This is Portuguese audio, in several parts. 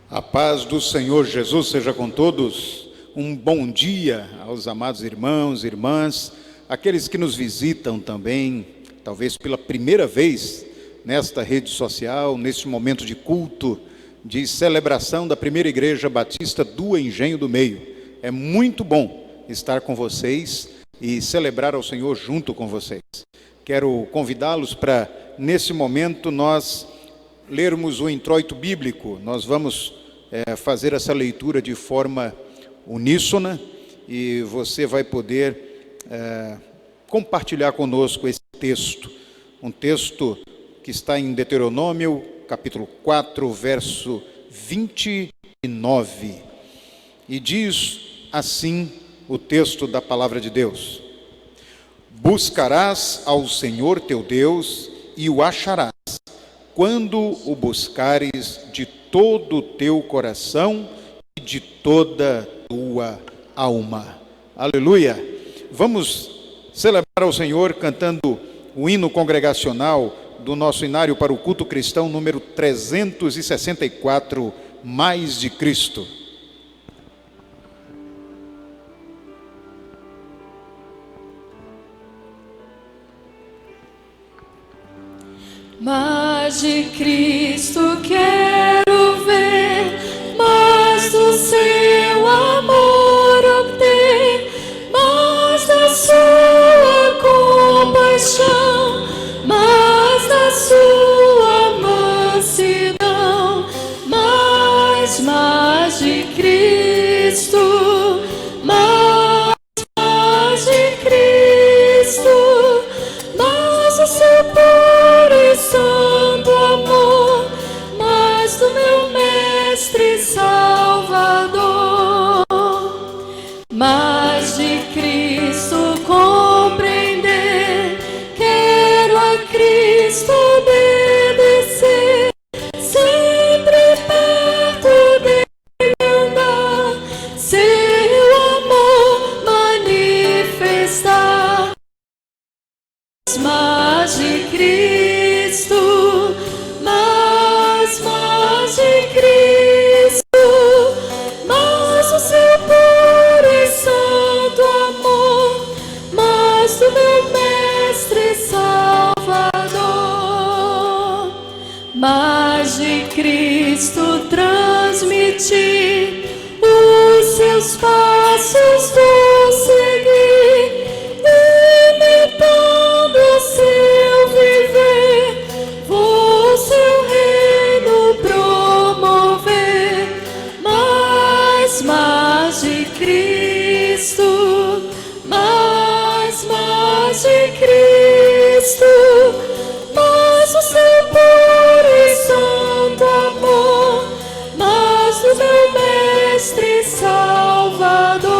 A paz do Senhor Jesus seja com todos. Um bom dia aos amados irmãos e irmãs, aqueles que nos visitam também, talvez pela primeira vez nesta rede social, neste momento de culto, de celebração da primeira Igreja Batista do Engenho do Meio. É muito bom estar com vocês e celebrar ao Senhor junto com vocês. Quero convidá-los para, nesse momento, nós lermos o introito bíblico. Nós vamos fazer essa leitura de forma uníssona e você vai poder compartilhar conosco esse texto. Um texto que está em Deuteronômio, capítulo 4, verso 29. E diz assim o texto da palavra de Deus: Buscarás ao Senhor teu Deus e o acharás, quando o buscares de todo o teu coração e de toda a tua alma. Aleluia! Vamos celebrar ao Senhor cantando o hino congregacional do nosso inário para o culto cristão, número 364, Mais de Cristo. Mais de Cristo quero ver, mais do seu amor obter, mais da sua compaixão, mais da sua mansidão, mais de Cristo, mais de Cristo, mais do seu puro e santo amor, mais do meu Mestre Salvador, mais de Cristo compreender, quero a Cristo obedecer, sempre perto dele andar, seu amor manifestar, mais de Cristo, mais de Cristo, mais o seu puro e santo amor, mais do meu Mestre Salvador, mais de Cristo transmitir, os seus passos vou seguir, imitando o seu viver, vou seu reino promover, mais de Cristo, mais de Cristo, mais o seu puro e santo amor, mais do meu Mestre Salvador.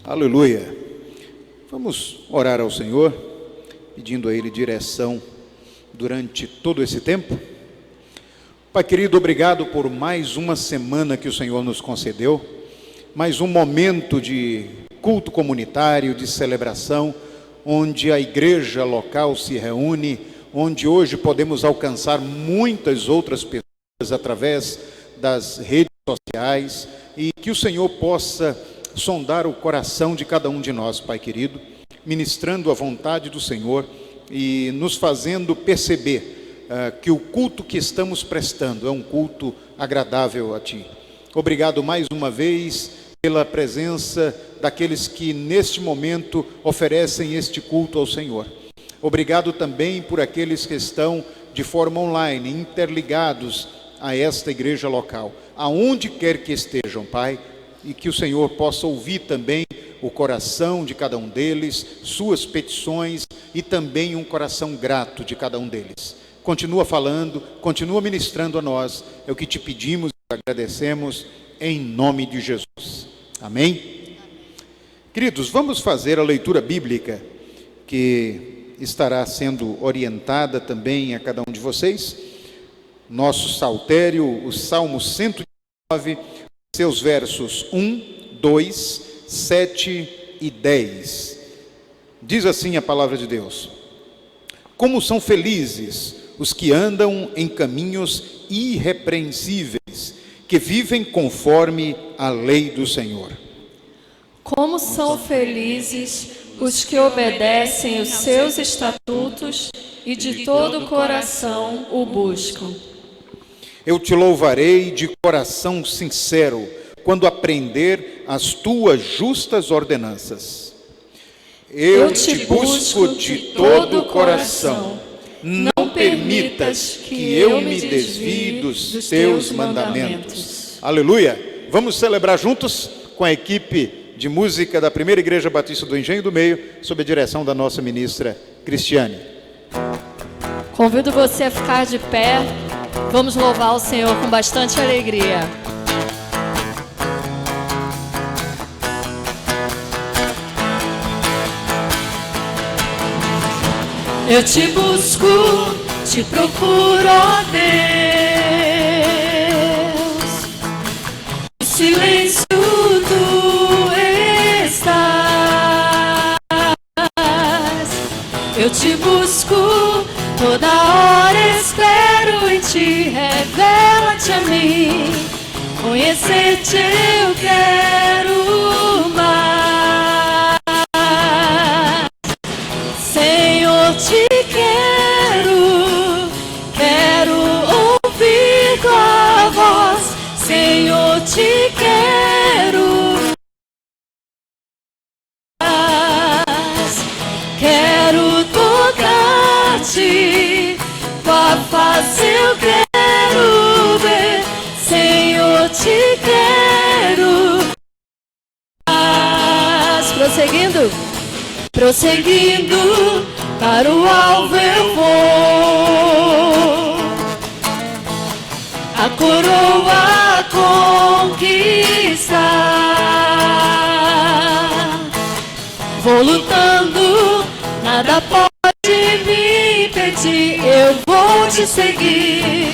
Aleluia! Vamos orar ao Senhor, pedindo a Ele direção durante todo esse tempo. Pai querido, obrigado por mais uma semana que o Senhor nos concedeu, mais um momento de culto comunitário, de celebração, onde a igreja local se reúne, onde hoje podemos alcançar muitas outras pessoas através das redes sociais, e que o Senhor possa sondar o coração de cada um de nós, Pai querido, ministrando a vontade do Senhor e nos fazendo perceber que o culto que estamos prestando é um culto agradável a Ti. Obrigado mais uma vez pela presença daqueles que neste momento oferecem este culto ao Senhor. Obrigado também por aqueles que estão de forma online, interligados a esta igreja local, aonde quer que estejam, Pai, e que o Senhor possa ouvir também o coração de cada um deles, suas petições e também um coração grato de cada um deles. Continua falando, continua ministrando a nós, é o que te pedimos e agradecemos em nome de Jesus. Amém? Queridos, vamos fazer a leitura bíblica que estará sendo orientada também a cada um de vocês. Nosso saltério, o Salmo 109, seus versos 1, 2, 7 e 10. Diz assim a palavra de Deus: Como são felizes os que andam em caminhos irrepreensíveis, que vivem conforme a lei do Senhor. Como são felizes os que obedecem os seus estatutos e de todo o coração o buscam. Eu te louvarei de coração sincero, quando aprender as tuas justas ordenanças. Eu te busco de todo o coração. Não permitas que eu me desvie dos teus mandamentos. Aleluia! Vamos celebrar juntos com a equipe de música da Primeira Igreja Batista do Engenho do Meio, sob a direção da nossa ministra Cristiane. Convido você a ficar de pé. Vamos louvar o Senhor com bastante alegria. Eu te busco, te procuro, ó Deus. Em silêncio tu estás. Eu te busco, toda hora espero em ti. Revela-te a mim. Conhecer-te eu quero mais. Te quero ouvir tua voz, Senhor, te quero tocar-te, tua face eu quero ver, Senhor, te quero. Prosseguindo, para o alvo eu vou, a coroa conquistar. Vou lutando, nada pode me impedir. Eu vou te seguir,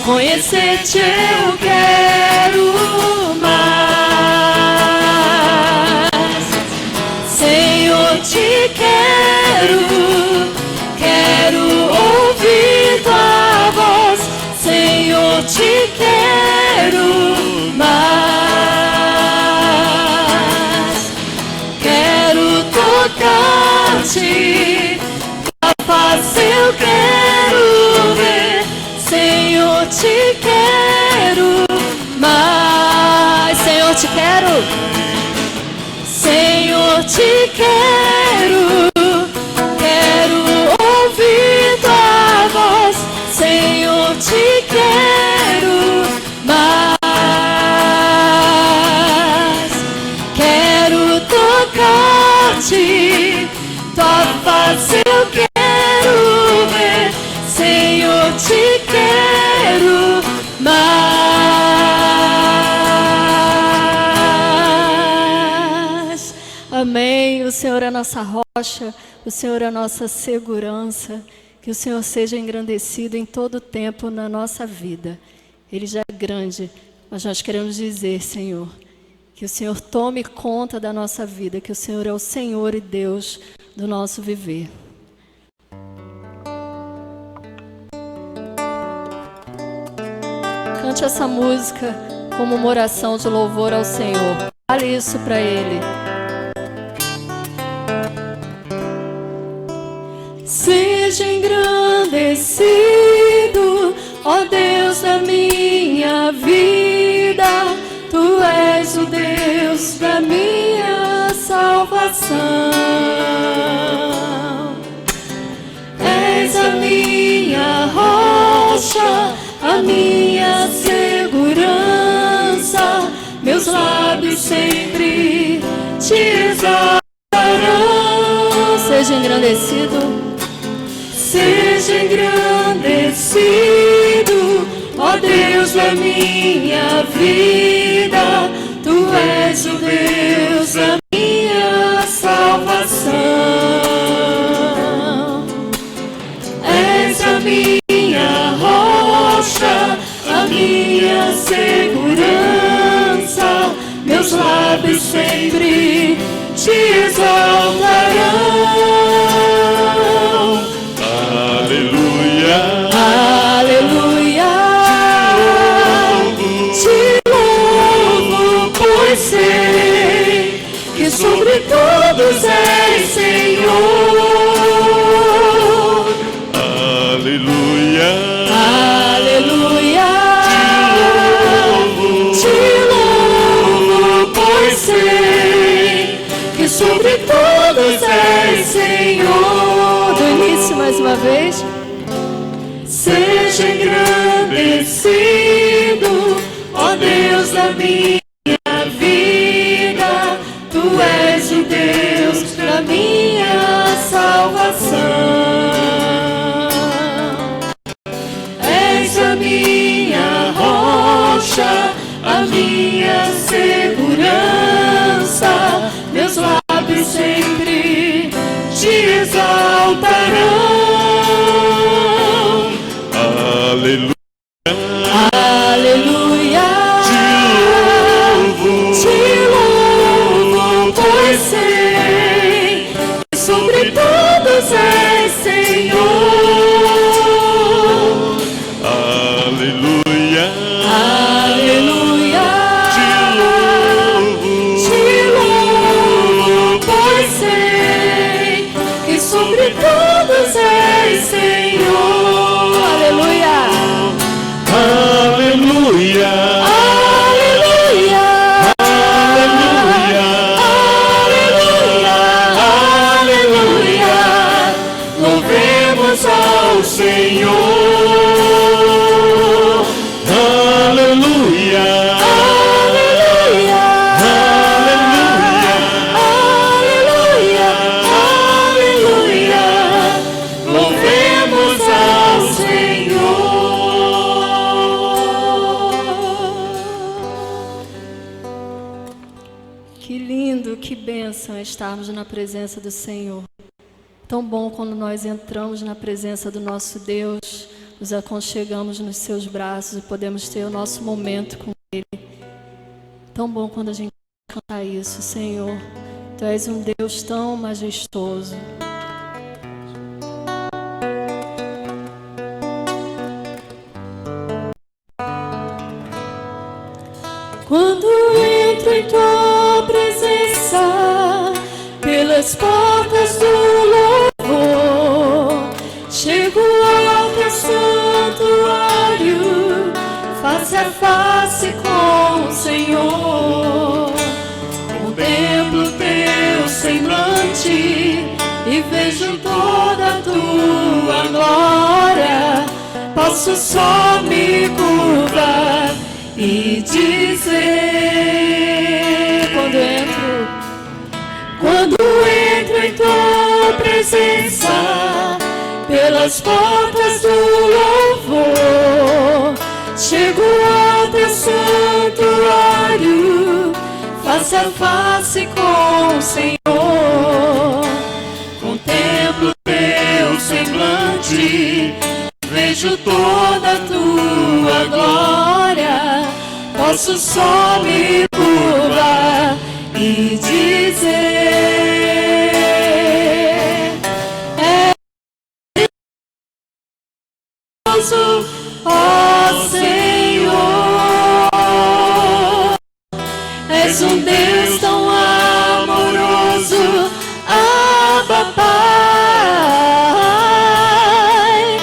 conhecer-te eu quero mais. Senhor, te quero ouvir tua voz, Senhor, te quero mais. Quero tocar-te, tua face eu quero ver, Senhor, te quero mais. Senhor, te quero. Senhor, te quero ouvir tua voz, Senhor, te quero mais. Quero tocar-te, tua face eu quero ver, Senhor, te quero mais. Amém. O Senhor é a nossa rocha, o Senhor é a nossa segurança. Que o Senhor seja engrandecido em todo o tempo na nossa vida. Ele já é grande, mas nós queremos dizer, Senhor, que o Senhor tome conta da nossa vida, que o Senhor é o Senhor e Deus do nosso viver. Cante essa música como uma oração de louvor ao Senhor. Fale isso para Ele. Seja engrandecido, ó Deus da minha vida. Tu és o Deus da minha salvação. És a minha rocha, a minha segurança. Meus lábios sempre te exaltarão. Seja engrandecido. Seja engrandecido, ó Deus da minha vida. Tu és o Deus da minha salvação. És a minha rocha, a minha segurança. Meus lábios sempre te exaltarão. Aleluia, Aleluia, aleluia. Te louvo, pois sei que sobre todos és Senhor. Do início mais uma vez. Seja engrandecido, ó Deus da minha vida, Tu és o Deus da minha salvação. És a minha rocha, a minha segurança, meus lábios sempre te exaltarão. aleluia, Aleluia, te louvo, pois sei que sobre todos és Senhor. aleluia, Aleluia, te louvo, pois sei que sobre todos és Senhor. Aleluia. aleluia, Aleluia, aleluia, aleluia, louvemos ao Senhor. aleluia, Aleluia, aleluia, aleluia, louvemos ao Senhor. Que lindo, que bênção estarmos na presença do Senhor. Tão bom quando nós entramos na presença do nosso Deus, nos aconchegamos nos seus braços e podemos ter o nosso momento com Ele. Tão bom quando a gente canta isso, Senhor. Tu és um Deus tão majestoso. Quando entro em Tua presença, pelas portas do louvor, chego ao Teu santuário, face a face com o Senhor. Contemplo Teu semblante e vejo toda a Tua glória. Posso só me curvar e dizer, quando entro em Tua presença, pelas portas do louvor, chego ao Teu santuário, face a face com o Senhor. Contemplo Teu semblante, vejo toda a Tua glória. Posso só me curvar e dizer, é Deus, ó Senhor, és um Deus tão amoroso, Abba Pai,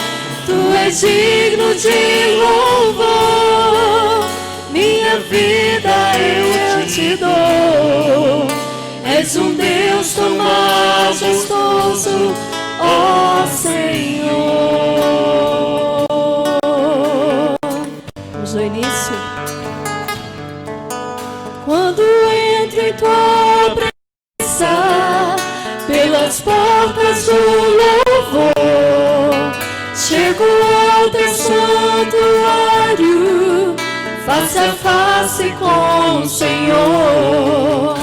Tu és digno de louvor, minha vida eu te dou. És um Deus tão majestoso, ó Senhor. Vamos ao início. Quando entro em Tua presença, pelas portas do louvor, chego ao Teu santuário, face a face com o Senhor.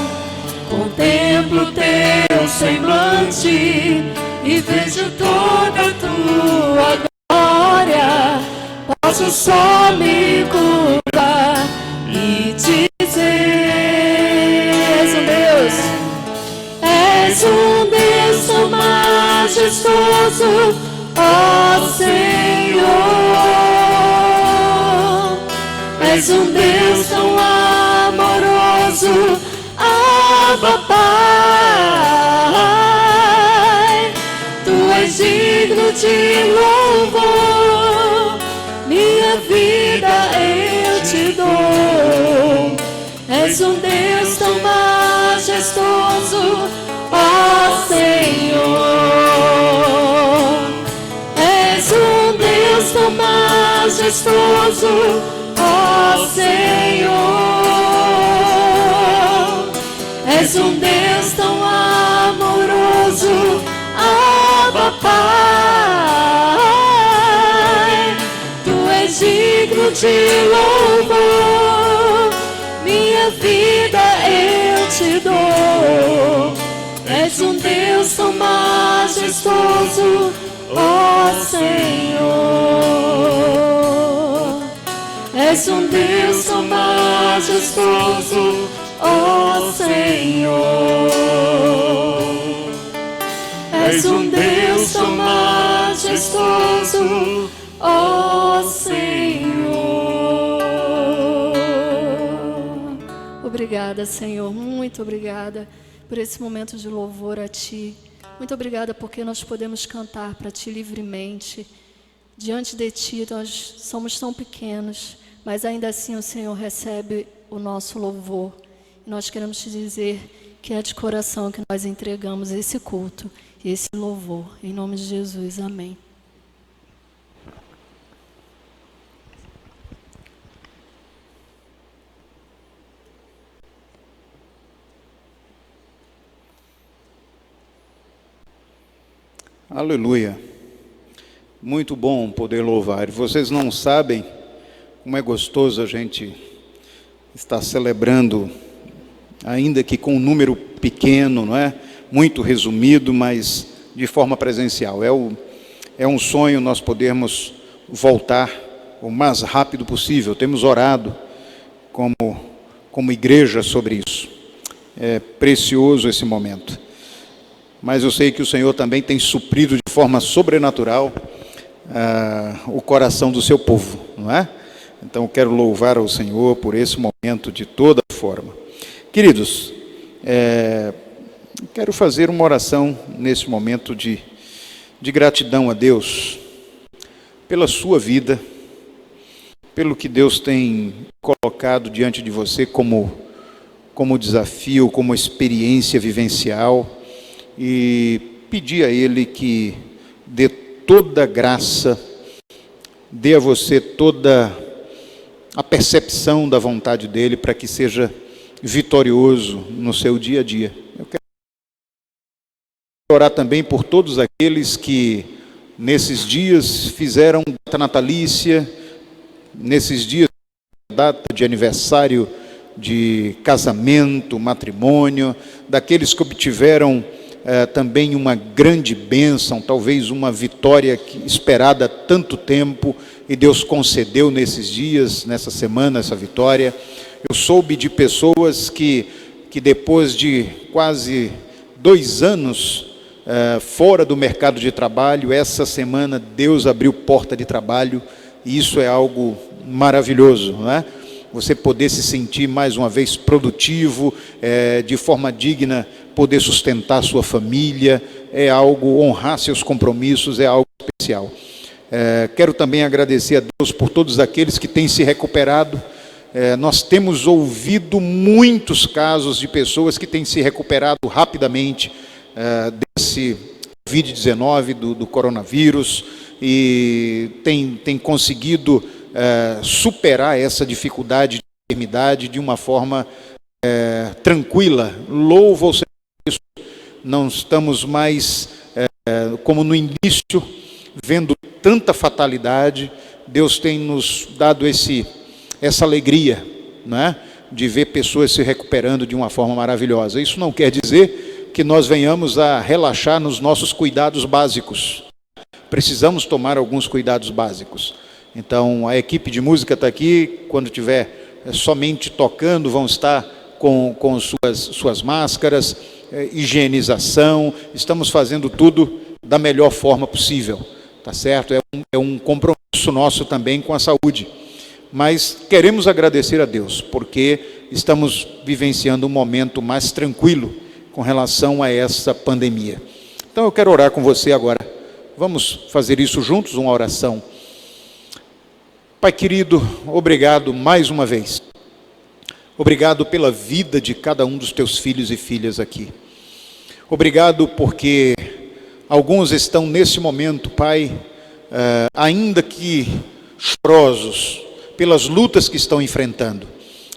Contemplo Teu semblante e vejo toda a Tua glória. Posso só me curvar e dizer, és um Deus tão majestoso, ó Senhor. És um Deus tão amoroso, Abba Pai. Tu és digno de louvor, És um Deus tão majestoso, ó Senhor. És um Deus tão majestoso, ó Senhor. És um Deus tão amoroso, Abba Pai. Tu és digno de louvor, minha vida eu te dou. És um Deus tão majestoso, ó Senhor. És um Deus tão majestoso, ó Senhor. És um Deus tão majestoso, ó Senhor. Obrigada, Senhor, muito obrigada por esse momento de louvor a Ti. Muito obrigada porque nós podemos cantar para Ti livremente. Diante de Ti nós somos tão pequenos, mas ainda assim o Senhor recebe o nosso louvor. E nós queremos Te dizer que é de coração que nós entregamos esse culto e esse louvor. Em nome de Jesus, amém. Aleluia. Muito bom poder louvar. Vocês não sabem como é gostoso a gente estar celebrando, ainda que com um número pequeno, não é? Muito resumido, mas de forma presencial. É um sonho nós podermos voltar o mais rápido possível. Temos orado como igreja sobre isso. É precioso esse momento. Mas eu sei que o Senhor também tem suprido de forma sobrenatural o coração do seu povo, não é? Então eu quero louvar ao Senhor por esse momento de toda forma. Queridos, quero fazer uma oração nesse momento de gratidão a Deus pela sua vida, pelo que Deus tem colocado diante de você como desafio, como experiência vivencial, e pedir a Ele que dê toda a graça, dê a você toda a percepção da vontade dEle para que seja vitorioso no seu dia a dia. Eu quero orar também por todos aqueles que nesses dias fizeram data natalícia, nesses dias data de aniversário de casamento, matrimônio, daqueles que obtiveram também uma grande bênção, talvez uma vitória esperada há tanto tempo, e Deus concedeu nesses dias, nessa semana, essa vitória. Eu soube de pessoas que depois de quase 2 anos fora do mercado de trabalho, essa semana Deus abriu porta de trabalho, e isso é algo maravilhoso, não é? Você poder se sentir mais uma vez produtivo, de forma digna, poder sustentar sua família, é algo, honrar seus compromissos, é algo especial. Quero também agradecer a Deus por todos aqueles que têm se recuperado. Nós temos ouvido muitos casos de pessoas que têm se recuperado rapidamente desse Covid-19, do coronavírus, e tem conseguido superar essa dificuldade de enfermidade de uma forma tranquila. Louvo ao Senhor por isso. Não estamos mais como no início, vendo tanta fatalidade. Deus tem nos dado essa alegria, né, de ver pessoas se recuperando de uma forma maravilhosa. Isso não quer dizer que nós venhamos a relaxar nos nossos cuidados básicos. Precisamos tomar alguns cuidados básicos. Então, a equipe de música está aqui. Quando estiver somente tocando, vão estar com suas máscaras, higienização. Estamos fazendo tudo da melhor forma possível, tá certo? É um compromisso nosso também com a saúde. Mas queremos agradecer a Deus, porque estamos vivenciando um momento mais tranquilo com relação a essa pandemia. Então, eu quero orar com você agora. Vamos fazer isso juntos, uma oração. Pai querido, obrigado mais uma vez. Obrigado pela vida de cada um dos teus filhos e filhas aqui. Obrigado porque alguns estão nesse momento, Pai, ainda que chorosos pelas lutas que estão enfrentando,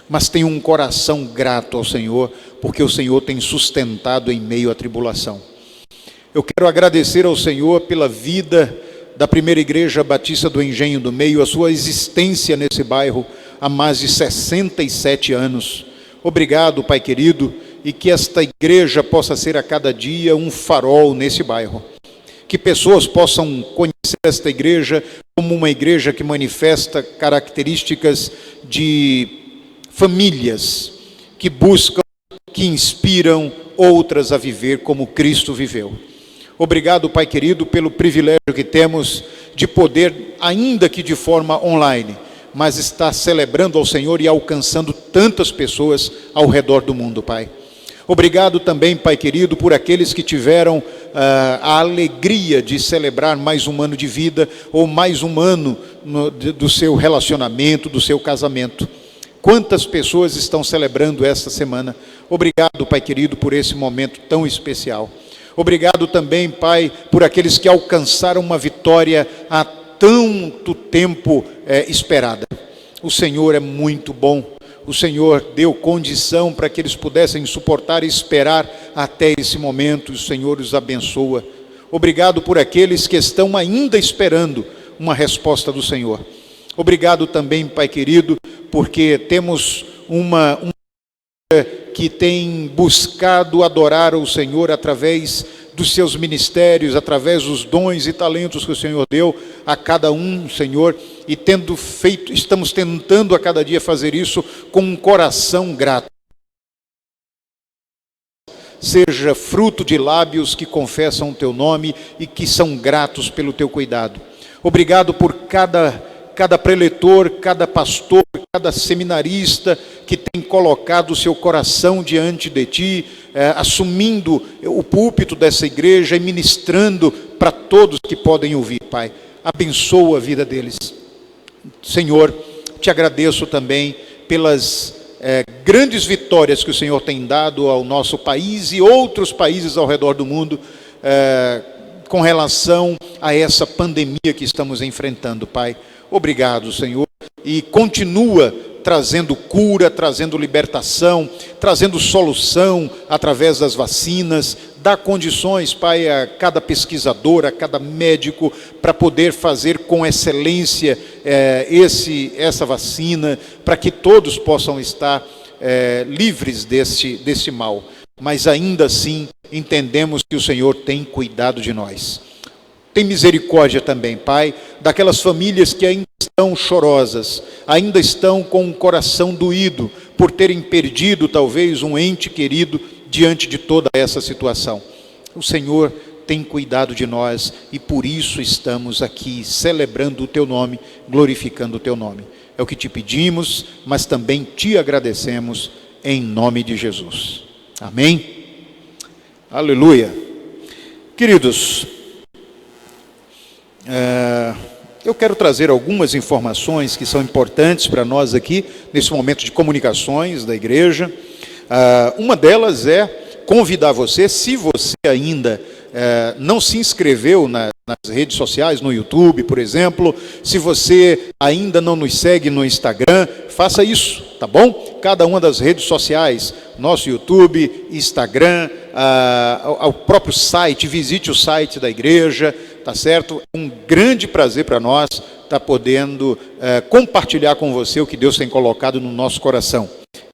mas tem um coração grato ao Senhor, porque o Senhor tem sustentado em meio à tribulação. Eu quero agradecer ao Senhor pela vida da primeira igreja batista do Engenho do Meio, a sua existência nesse bairro há mais de 67 anos. Obrigado, Pai querido, e que esta igreja possa ser a cada dia um farol nesse bairro. Que pessoas possam conhecer esta igreja como uma igreja que manifesta características de famílias que buscam, que inspiram outras a viver como Cristo viveu. Obrigado, Pai querido, pelo privilégio que temos de poder, ainda que de forma online, mas estar celebrando ao Senhor e alcançando tantas pessoas ao redor do mundo, Pai. Obrigado também, Pai querido, por aqueles que tiveram a alegria de celebrar mais um ano de vida, ou mais um ano do seu relacionamento, do seu casamento. Quantas pessoas estão celebrando esta semana? Obrigado, Pai querido, por esse momento tão especial. Obrigado também, Pai, por aqueles que alcançaram uma vitória há tanto tempo esperada. O Senhor é muito bom. O Senhor deu condição para que eles pudessem suportar e esperar até esse momento. O Senhor os abençoa. Obrigado por aqueles que estão ainda esperando uma resposta do Senhor. Obrigado também, Pai querido, porque temos uma que tem buscado adorar o Senhor através dos seus ministérios, através dos dons e talentos que o Senhor deu a cada um, Senhor, e estamos tentando a cada dia fazer isso com um coração grato. Seja fruto de lábios que confessam o teu nome e que são gratos pelo teu cuidado. Obrigado por cada preletor, cada pastor, cada seminarista que tem colocado o seu coração diante de ti, assumindo o púlpito dessa igreja e ministrando para todos que podem ouvir, Pai. Abençoa a vida deles. Senhor, te agradeço também pelas grandes vitórias que o Senhor tem dado ao nosso país e outros países ao redor do mundo, com relação a essa pandemia que estamos enfrentando, Pai. Obrigado, Senhor, e continua trazendo cura, trazendo libertação, trazendo solução através das vacinas. Dá condições, Pai, a cada pesquisador, a cada médico, para poder fazer com excelência essa vacina, para que todos possam estar livres desse mal. Mas ainda assim, entendemos que o Senhor tem cuidado de nós. Tem misericórdia também, Pai, daquelas famílias que ainda estão chorosas, ainda estão com o coração doído, por terem perdido talvez um ente querido diante de toda essa situação. O Senhor tem cuidado de nós e por isso estamos aqui celebrando o teu nome, glorificando o teu nome. É o que te pedimos, mas também te agradecemos em nome de Jesus. Amém? Aleluia. Queridos, eu quero trazer algumas informações que são importantes para nós aqui, nesse momento de comunicações da igreja. Uma delas é convidar você, se você ainda não se inscreveu nas redes sociais, no YouTube, por exemplo, se você ainda não nos segue no Instagram, faça isso, tá bom? Cada uma das redes sociais, nosso YouTube, Instagram, ao próprio site, visite o site da igreja, tá certo? É um grande prazer para nós estar podendo compartilhar com você o que Deus tem colocado no nosso coração.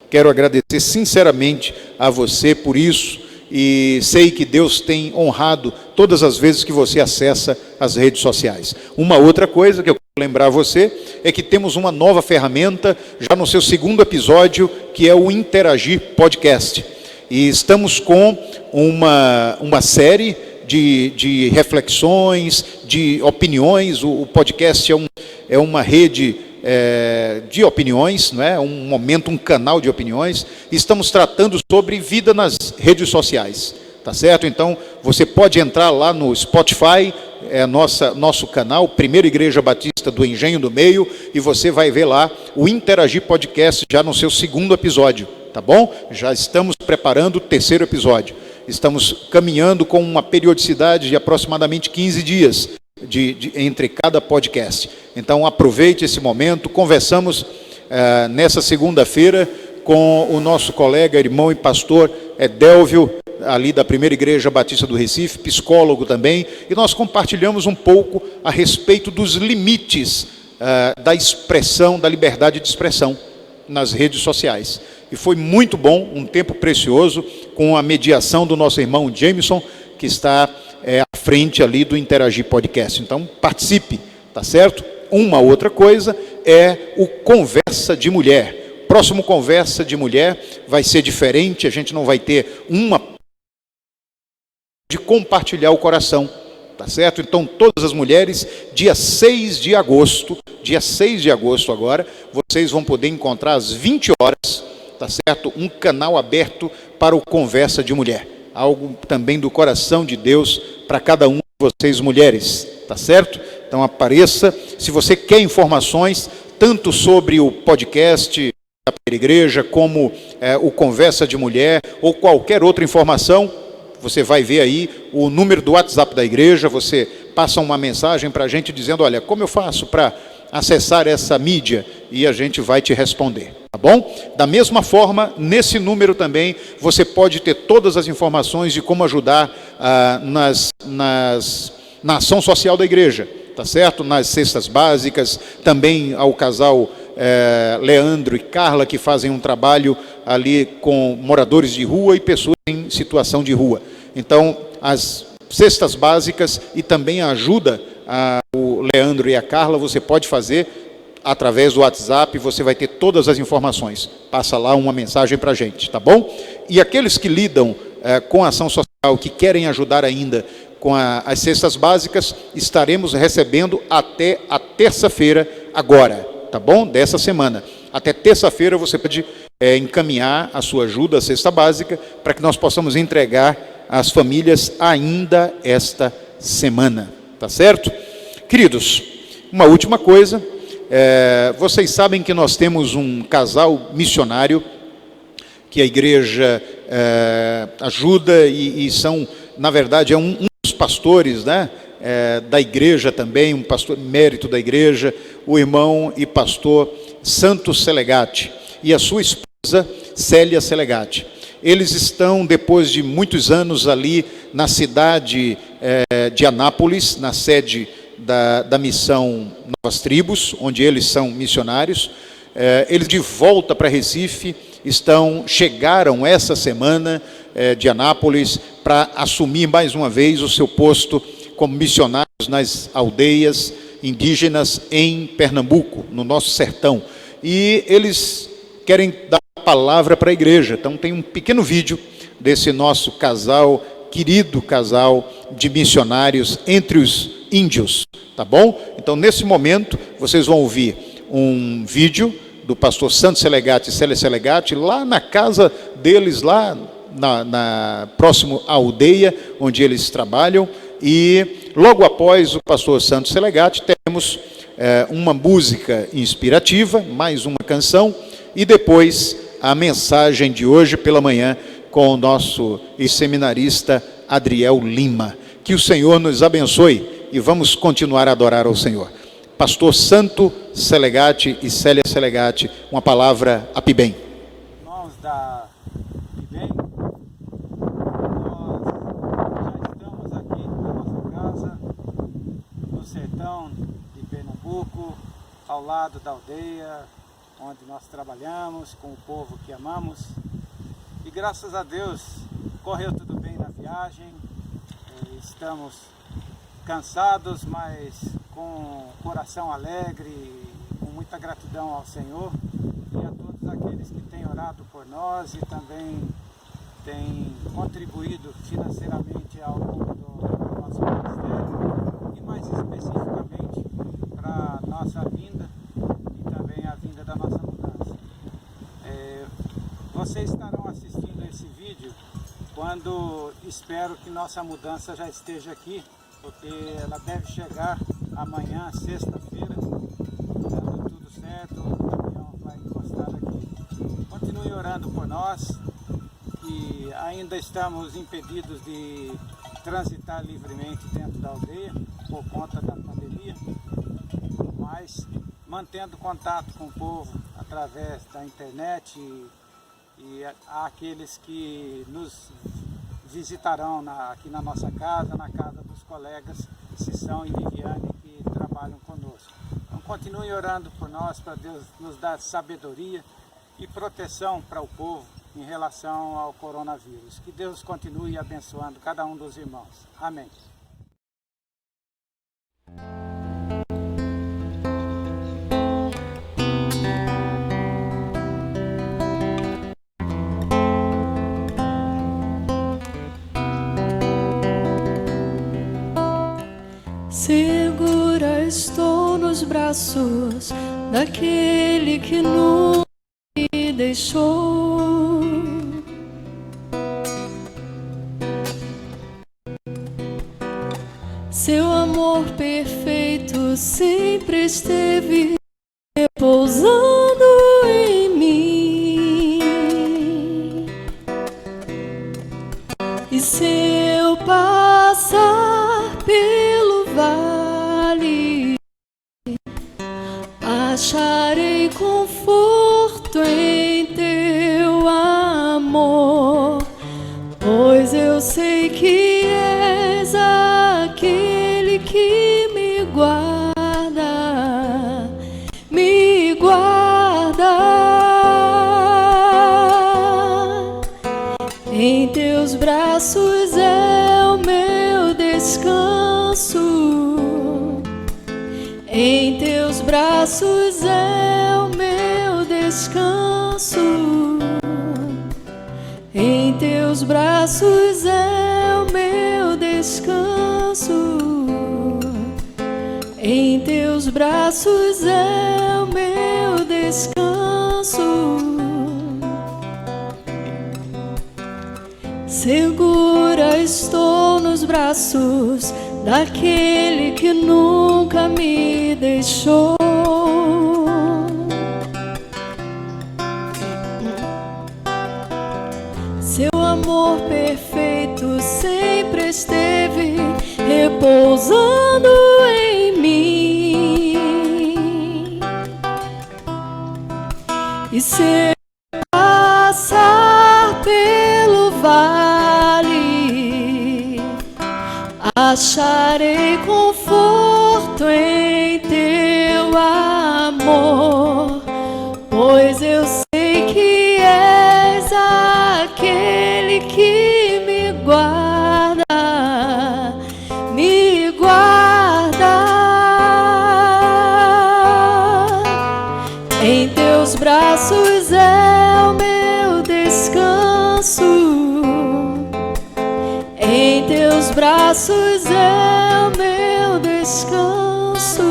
Quero agradecer sinceramente a você por isso e sei que Deus tem honrado todas as vezes que você acessa as redes sociais. Uma outra coisa que eu quero lembrar a você é que temos uma nova ferramenta já no seu segundo episódio, que é o Interagir Podcast. E estamos com uma série de reflexões, de opiniões. O podcast é uma rede de opiniões, não é? Um momento, um canal de opiniões. Estamos tratando sobre vida nas redes sociais, tá certo? Então, você pode entrar lá no Spotify, é nosso canal, Primeira Igreja Batista do Engenho do Meio, e você vai ver lá o Interagir Podcast já no seu 2º episódio, tá bom? Já estamos preparando o 3º episódio. Estamos caminhando com uma periodicidade de aproximadamente 15 dias entre cada podcast. Então aproveite esse momento. Conversamos nessa segunda-feira com o nosso colega, irmão e pastor Délvio, ali da Primeira Igreja Batista do Recife, psicólogo também, e nós compartilhamos um pouco a respeito dos limites da expressão, da liberdade de expressão nas redes sociais. E foi muito bom, um tempo precioso, com a mediação do nosso irmão Jameson, que está à frente ali do Interagir Podcast. Então, participe, tá certo? Uma outra coisa é o Conversa de Mulher. Próximo Conversa de Mulher vai ser diferente, a gente não vai ter uma de compartilhar o coração, tá certo? Então, todas as mulheres, dia 6 de agosto agora, vocês vão poder encontrar às 20 horas, tá certo? Um canal aberto para o Conversa de Mulher. Algo também do coração de Deus para cada uma de vocês mulheres, tá certo? Então apareça. Se você quer informações, tanto sobre o podcast da igreja, como o Conversa de Mulher, ou qualquer outra informação, você vai ver aí o número do WhatsApp da igreja, você passa uma mensagem para a gente dizendo, olha, como eu faço para acessar essa mídia? E a gente vai te responder, tá bom? Da mesma forma, nesse número também, você pode ter todas as informações de como ajudar na ação social da igreja, tá certo? Nas cestas básicas, também ao casal Leandro e Carla, que fazem um trabalho ali com moradores de rua e pessoas em situação de rua. Então, as cestas básicas e também a ajuda o Leandro e a Carla, você pode fazer através do WhatsApp, você vai ter todas as informações. Passa lá uma mensagem para a gente, tá bom? E aqueles que lidam com a ação social, que querem ajudar ainda com as cestas básicas, estaremos recebendo até a terça-feira agora, tá bom? Dessa semana. Até terça-feira você pode encaminhar a sua ajuda, a cesta básica, para que nós possamos entregar às famílias ainda esta semana, tá certo? Queridos, uma última coisa, vocês sabem que nós temos um casal missionário que a igreja ajuda e são, na verdade, um dos pastores, né, da igreja também, um pastor emérito da igreja, o irmão e pastor Santos Selegati e a sua esposa Célia Selegati. Eles estão, depois de muitos anos ali na cidade de Anápolis, na sede da missão Novas Tribos, onde eles são missionários, eles de volta para Recife, chegaram essa semana de Anápolis para assumir mais uma vez o seu posto como missionários nas aldeias indígenas em Pernambuco, no nosso sertão. E eles querem dar a palavra para a igreja. Então tem um pequeno vídeo desse nosso casal, querido casal de missionários entre os índios, tá bom? Então nesse momento vocês vão ouvir um vídeo do pastor Santos Selegati e Célia Selegati, lá na casa deles, lá próximo à aldeia onde eles trabalham, e logo após o pastor Santos Selegati temos uma música inspirativa, mais uma canção, e depois a mensagem de hoje pela manhã com o nosso seminarista Adriel Lima. Que o Senhor nos abençoe e vamos continuar a adorar ao Senhor. Pastor Santo Selegati e Célia Selegati, uma palavra a Pibem. Irmãos da Pibem, nós já estamos aqui na nossa casa, no sertão de Pernambuco, ao lado da aldeia, onde nós trabalhamos com o povo que amamos. E graças a Deus, correu tudo bem na viagem, estamos cansados, mas com o coração alegre, com muita gratidão ao Senhor e a todos aqueles que têm orado por nós e também têm contribuído financeiramente ao longo do nosso ministério e mais especificamente para a nossa vinda e também a vinda da nossa mudança. Vocês estarão assistindo esse vídeo quando espero que nossa mudança já esteja aqui porque ela deve chegar amanhã, sexta-feira, dando tudo certo, o caminhão vai encostar aqui. Continue orando por nós, que ainda estamos impedidos de transitar livremente dentro da aldeia, por conta da pandemia, mas mantendo contato com o povo através da internet e aqueles que nos visitarão aqui na nossa casa, na casa dos colegas Cissão e Viviane, que trabalham conosco. Então continue orando por nós, para Deus nos dar sabedoria e proteção para o povo em relação ao coronavírus. Que Deus continue abençoando cada um dos irmãos. Amém. Segura estou nos braços daquele que nunca me deixou. Seu amor perfeito sempre esteve repousando em mim. E se eu passar pelo vale, acharei conforto em teu amor, pois eu sei que és aquele que me guarda, me guarda. Em teus braços é o meu descanso, em teus braços é o meu descanso, em teus braços é o meu descanso, em teus braços é o meu descanso. Segura estou nos braços daquele que nunca me deixou. Seu amor perfeito sempre esteve repousando em mim. E se eu passar pelo vale, acharei conforto em teu amor, pois eu sei que és aquele que me guarda, me guarda. Em teus braços é o meu descanso, em teus braços é o meu descanso,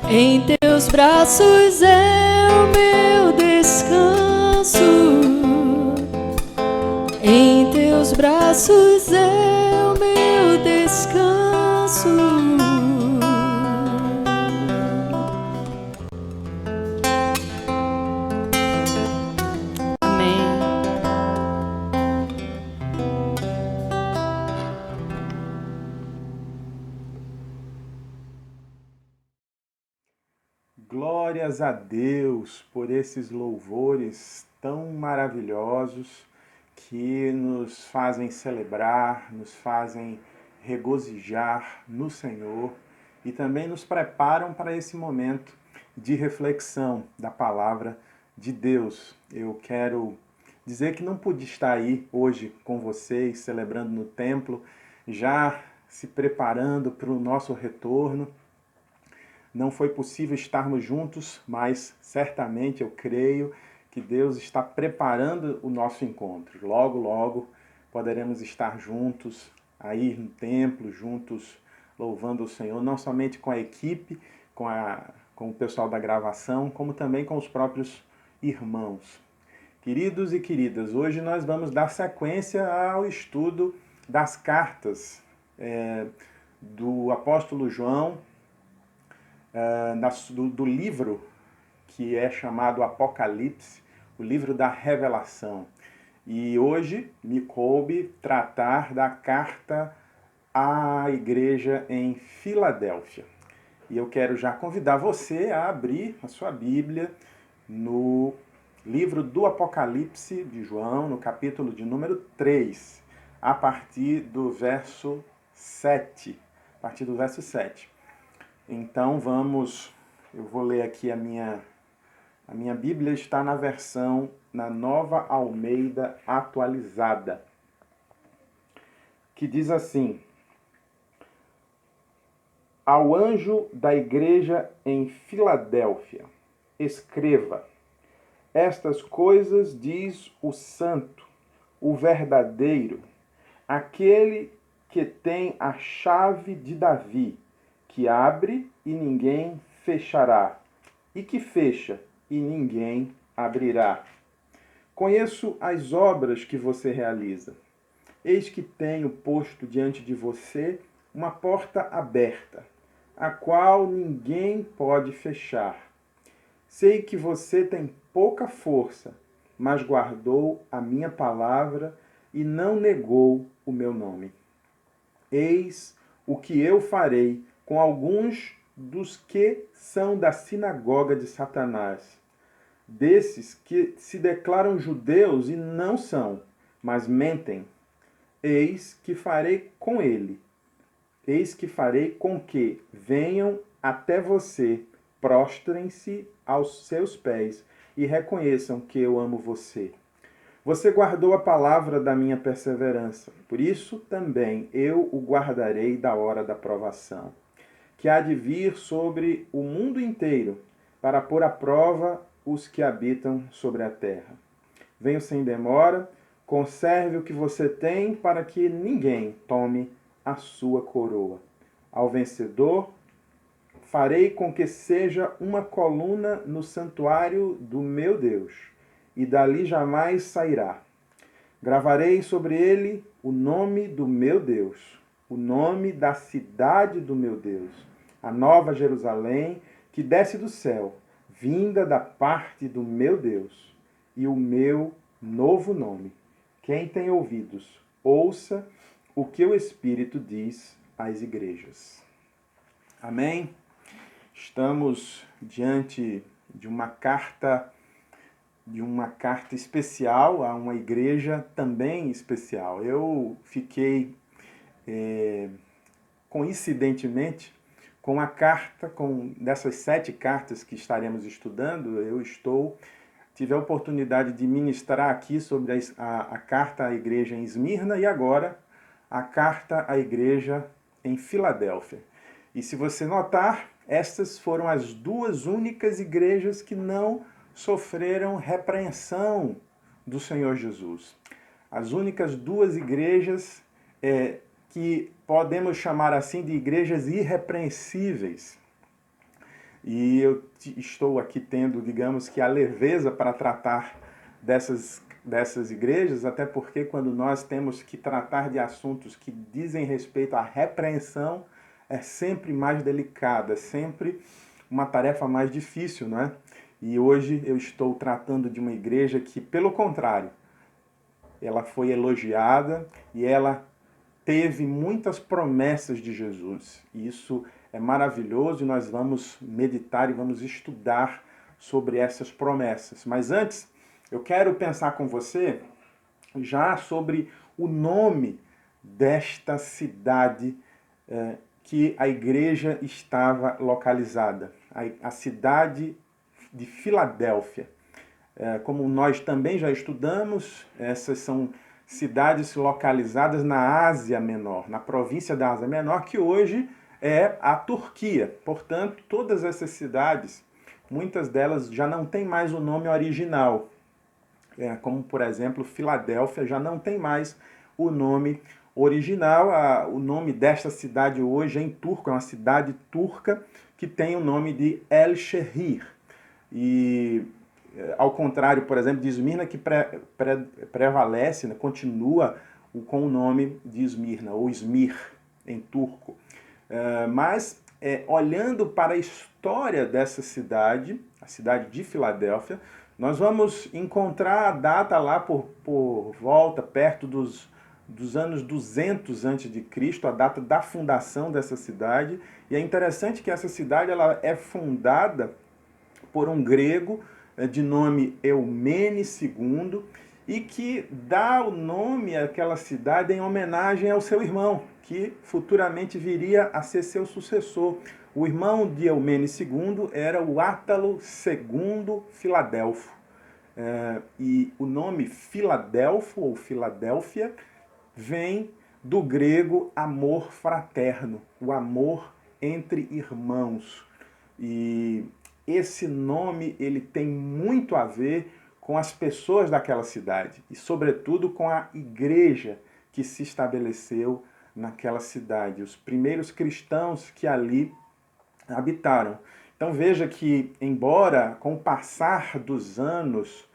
em teus braços é o meu descanso, em teus braços é o meu descanso. Glórias a Deus por esses louvores tão maravilhosos que nos fazem celebrar, nos fazem regozijar no Senhor e também nos preparam para esse momento de reflexão da palavra de Deus. Eu quero dizer que não pude estar aí hoje com vocês, celebrando no templo, já se preparando para o nosso retorno. Não foi possível estarmos juntos, mas certamente eu creio que Deus está preparando o nosso encontro. Logo, logo poderemos estar juntos, aí no templo, juntos, louvando o Senhor, não somente com a equipe, com o pessoal da gravação, como também com os próprios irmãos. Queridos e queridas, hoje nós vamos dar sequência ao estudo das cartas do apóstolo João, do livro que é chamado Apocalipse, o livro da Revelação. E hoje me coube tratar da carta à igreja em Filadélfia. E eu quero já convidar você a abrir a sua Bíblia no livro do Apocalipse de João, no capítulo de número 3, a partir do verso 7. A partir do verso 7. Então eu vou ler aqui a minha Bíblia, está na Nova Almeida Atualizada, que diz assim: Ao anjo da igreja em Filadélfia, escreva: Estas coisas diz o santo, o verdadeiro, aquele que tem a chave de Davi, que abre e ninguém fechará, e que fecha e ninguém abrirá. Conheço as obras que você realiza. Eis que tenho posto diante de você uma porta aberta, a qual ninguém pode fechar. Sei que você tem pouca força, mas guardou a minha palavra e não negou o meu nome. Eis o que eu farei com alguns dos que são da sinagoga de Satanás, desses que se declaram judeus e não são, mas mentem. Eis que farei com que venham até você, prostrem-se aos seus pés e reconheçam que eu amo você. Você guardou a palavra da minha perseverança, por isso também eu o guardarei da hora da provação, que há de vir sobre o mundo inteiro, para pôr à prova os que habitam sobre a terra. Venho sem demora, conserve o que você tem, para que ninguém tome a sua coroa. Ao vencedor, farei com que seja uma coluna no santuário do meu Deus, e dali jamais sairá. Gravarei sobre ele o nome do meu Deus, o nome da cidade do meu Deus, a nova Jerusalém, que desce do céu, vinda da parte do meu Deus, e o meu novo nome. Quem tem ouvidos, ouça o que o Espírito diz às igrejas. Amém? Estamos diante de uma carta especial a uma igreja também especial. Eu fiquei, coincidentemente, com a carta, dessas 7 cartas que estaremos estudando, tive a oportunidade de ministrar aqui sobre a carta à igreja em Esmirna e agora a carta à igreja em Filadélfia. E se você notar, estas foram as 2 únicas igrejas que não sofreram repreensão do Senhor Jesus. As únicas 2 igrejas que podemos chamar assim de igrejas irrepreensíveis. E eu estou aqui tendo, digamos que, a leveza para tratar dessas igrejas, até porque quando nós temos que tratar de assuntos que dizem respeito à repreensão, é sempre mais delicado, é sempre uma tarefa mais difícil, não é? E hoje eu estou tratando de uma igreja que, pelo contrário, ela foi elogiada e ela teve muitas promessas de Jesus. E isso é maravilhoso e nós vamos meditar e vamos estudar sobre essas promessas. Mas antes, eu quero pensar com você já sobre o nome desta cidade que a igreja estava localizada, a cidade de Filadélfia. Como nós também já estudamos, essas são cidades localizadas na Ásia Menor, na província da Ásia Menor, que hoje é a Turquia. Portanto, todas essas cidades, muitas delas já não têm mais o nome original. Como, por exemplo, Filadélfia já não tem mais o nome original. O nome desta cidade hoje é em turco, é uma cidade turca que tem o nome de El-Shehir. E, ao contrário, por exemplo, de Esmirna, que prevalece, né, continua com o nome de Esmirna, ou Esmir. em turco. Mas, olhando para a história dessa cidade, a cidade de Filadélfia, nós vamos encontrar a data lá por volta, perto dos anos 200 a.C., a data da fundação dessa cidade. E é interessante que essa cidade ela é fundada por um grego de nome Eumenes II, e que dá o nome àquela cidade em homenagem ao seu irmão, que futuramente viria a ser seu sucessor. O irmão de Eumenes II era o Átalo II Filadelfo. E o nome Filadelfo ou Filadélfia vem do grego amor fraterno, o amor entre irmãos. E esse nome ele tem muito a ver com as pessoas daquela cidade e, sobretudo, com a igreja que se estabeleceu naquela cidade, os primeiros cristãos que ali habitaram. Então veja que, embora com o passar dos anos,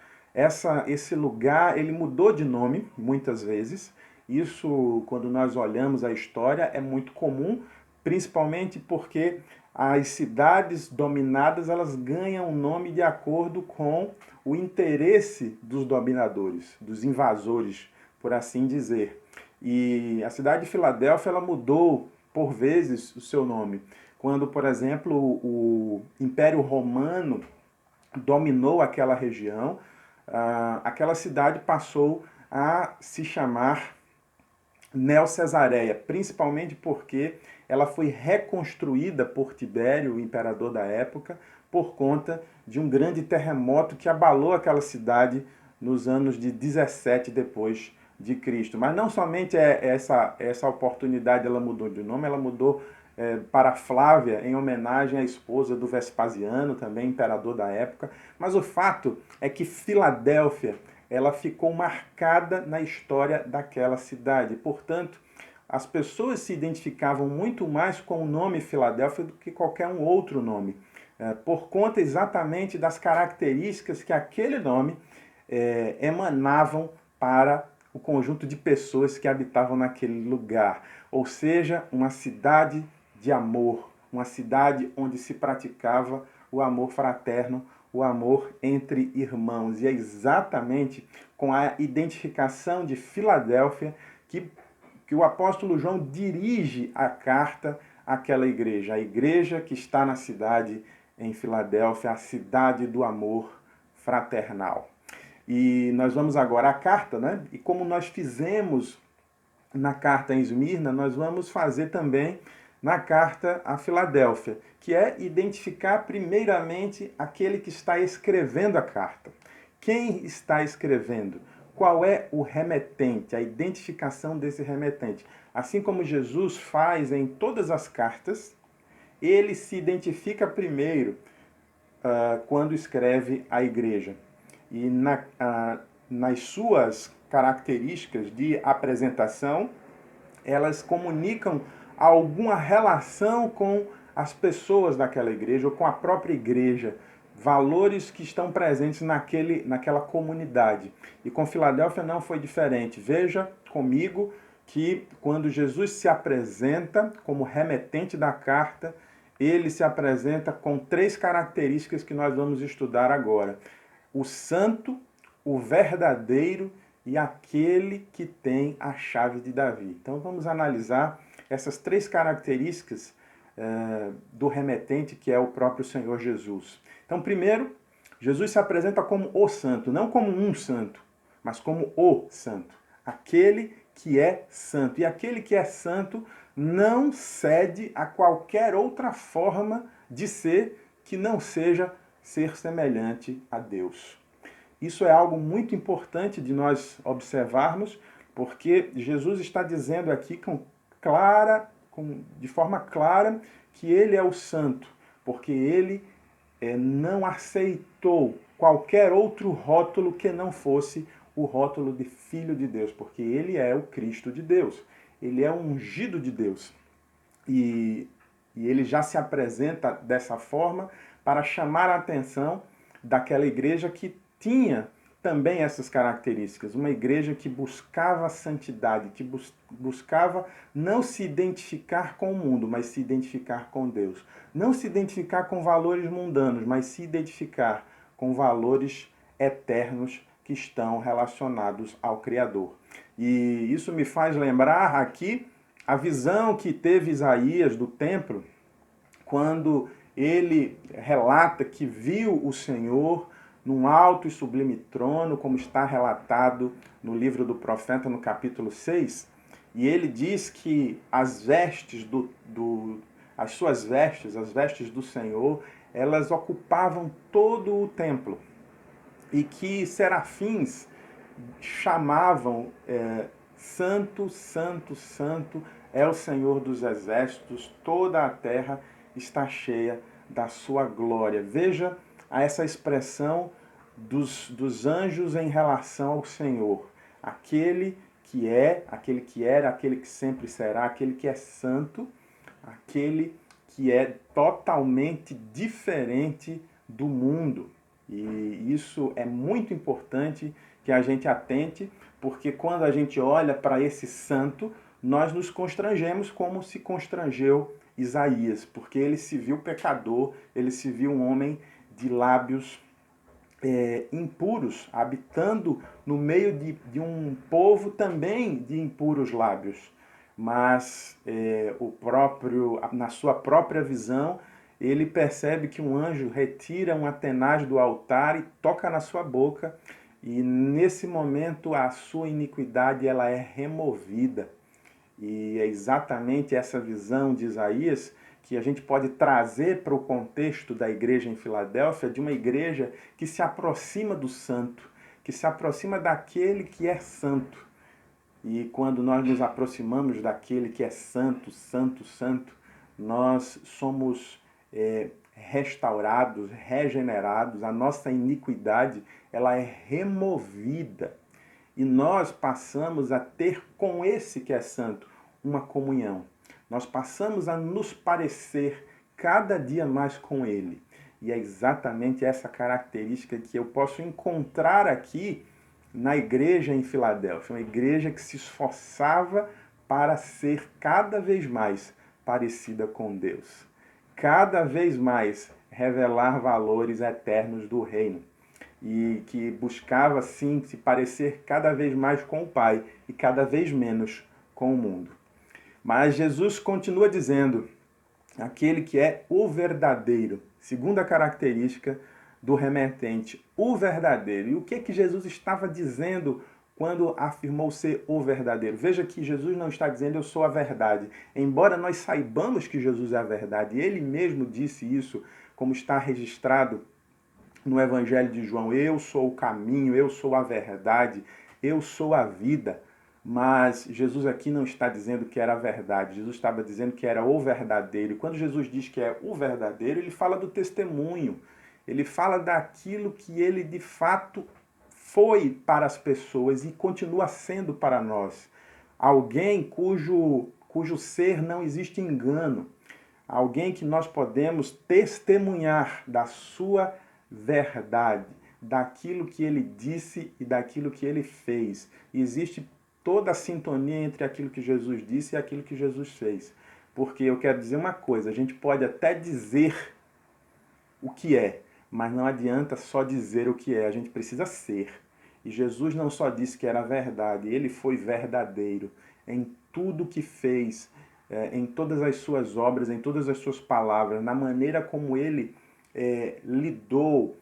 esse lugar ele mudou de nome muitas vezes. Isso, quando nós olhamos a história, é muito comum, principalmente porque as cidades dominadas elas ganham nome de acordo com o interesse dos dominadores, dos invasores, por assim dizer. E a cidade de Filadélfia ela mudou por vezes o seu nome. Quando, por exemplo, o Império Romano dominou aquela região, aquela cidade passou a se chamar Neo-Cesareia, principalmente porque ela foi reconstruída por Tibério, o imperador da época, por conta de um grande terremoto que abalou aquela cidade nos anos de 17 depois de Cristo. Mas não somente essa oportunidade ela mudou de nome, ela mudou para Flávia, em homenagem à esposa do Vespasiano, também imperador da época. Mas o fato é que Filadélfia ela ficou marcada na história daquela cidade. Portanto, as pessoas se identificavam muito mais com o nome Filadélfia do que qualquer um outro nome, por conta exatamente das características que aquele nome emanavam para o conjunto de pessoas que habitavam naquele lugar. Ou seja, uma cidade de amor, uma cidade onde se praticava o amor fraterno, o amor entre irmãos. E é exatamente com a identificação de Filadélfia que o apóstolo João dirige a carta àquela igreja, a igreja que está na cidade em Filadélfia, a cidade do amor fraternal. E nós vamos agora à carta, né? E como nós fizemos na carta em Esmirna, nós vamos fazer também na carta a Filadélfia, que é identificar primeiramente aquele que está escrevendo a carta. Quem está escrevendo? Qual é o remetente, a identificação desse remetente? Assim como Jesus faz em todas as cartas, ele se identifica primeiro quando escreve a igreja. E nas suas características de apresentação, elas comunicam alguma relação com as pessoas daquela igreja ou com a própria igreja, valores que estão presentes naquela comunidade. E com Filadélfia não foi diferente. Veja comigo que quando Jesus se apresenta como remetente da carta, ele se apresenta com 3 características que nós vamos estudar agora: o santo, o verdadeiro e aquele que tem a chave de Davi. Então vamos analisar essas 3 características do remetente, que é o próprio Senhor Jesus. Então, primeiro, Jesus se apresenta como o santo, não como um santo, mas como o santo, aquele que é santo. E aquele que é santo não cede a qualquer outra forma de ser que não seja ser semelhante a Deus. Isso é algo muito importante de nós observarmos, porque Jesus está dizendo aqui de forma clara que ele é o santo, porque ele não aceitou qualquer outro rótulo que não fosse o rótulo de Filho de Deus, porque ele é o Cristo de Deus, ele é o ungido de Deus. E ele já se apresenta dessa forma para chamar a atenção daquela igreja que tinha também essas características. Uma igreja que buscava a santidade, que buscava não se identificar com o mundo, mas se identificar com Deus. Não se identificar com valores mundanos, mas se identificar com valores eternos que estão relacionados ao Criador. E isso me faz lembrar aqui a visão que teve Isaías do templo, quando ele relata que viu o Senhor num alto e sublime trono, como está relatado no livro do profeta, no capítulo 6, e ele diz que as vestes as suas vestes, as vestes do Senhor, elas ocupavam todo o templo, e que serafins chamavam Santo, Santo, Santo é o Senhor dos exércitos, toda a terra está cheia da sua glória. Veja essa expressão dos anjos em relação ao Senhor. Aquele que é, aquele que era, aquele que sempre será, aquele que é santo, aquele que é totalmente diferente do mundo. E isso é muito importante que a gente atente, porque quando a gente olha para esse santo, nós nos constrangemos como se constrangeu Isaías, porque ele se viu pecador, ele se viu um homem de lábios impuros, habitando no meio de um povo também de impuros lábios. Mas na sua própria visão, ele percebe que um anjo retira uma tenaz do altar e toca na sua boca, e nesse momento a sua iniquidade ela é removida. E é exatamente essa visão de Isaías que a gente pode trazer para o contexto da igreja em Filadélfia, de uma igreja que se aproxima do santo, que se aproxima daquele que é santo. E quando nós nos aproximamos daquele que é santo, santo, santo, nós somos restaurados, regenerados, a nossa iniquidade ela é removida. E nós passamos a ter com esse que é santo uma comunhão. Nós passamos a nos parecer cada dia mais com ele. E é exatamente essa característica que eu posso encontrar aqui na igreja em Filadélfia. Uma igreja que se esforçava para ser cada vez mais parecida com Deus. Cada vez mais revelar valores eternos do reino. E que buscava, sim, se parecer cada vez mais com o Pai e cada vez menos com o mundo. Mas Jesus continua dizendo, aquele que é o verdadeiro, segunda característica do remetente, o verdadeiro. E o que Jesus estava dizendo quando afirmou ser o verdadeiro? Veja que Jesus não está dizendo eu sou a verdade. Embora nós saibamos que Jesus é a verdade, ele mesmo disse isso, como está registrado no Evangelho de João, eu sou o caminho, eu sou a verdade, eu sou a vida. Mas Jesus aqui não está dizendo que era a verdade, Jesus estava dizendo que era o verdadeiro. E quando Jesus diz que é o verdadeiro, ele fala do testemunho, ele fala daquilo que ele de fato foi para as pessoas e continua sendo para nós. Alguém cujo ser não existe engano, alguém que nós podemos testemunhar da sua verdade, daquilo que ele disse e daquilo que ele fez. E existe toda a sintonia entre aquilo que Jesus disse e aquilo que Jesus fez. Porque eu quero dizer uma coisa, a gente pode até dizer o que é, mas não adianta só dizer o que é, a gente precisa ser. E Jesus não só disse que era verdade, ele foi verdadeiro em tudo que fez, em todas as suas obras, em todas as suas palavras, na maneira como ele lidou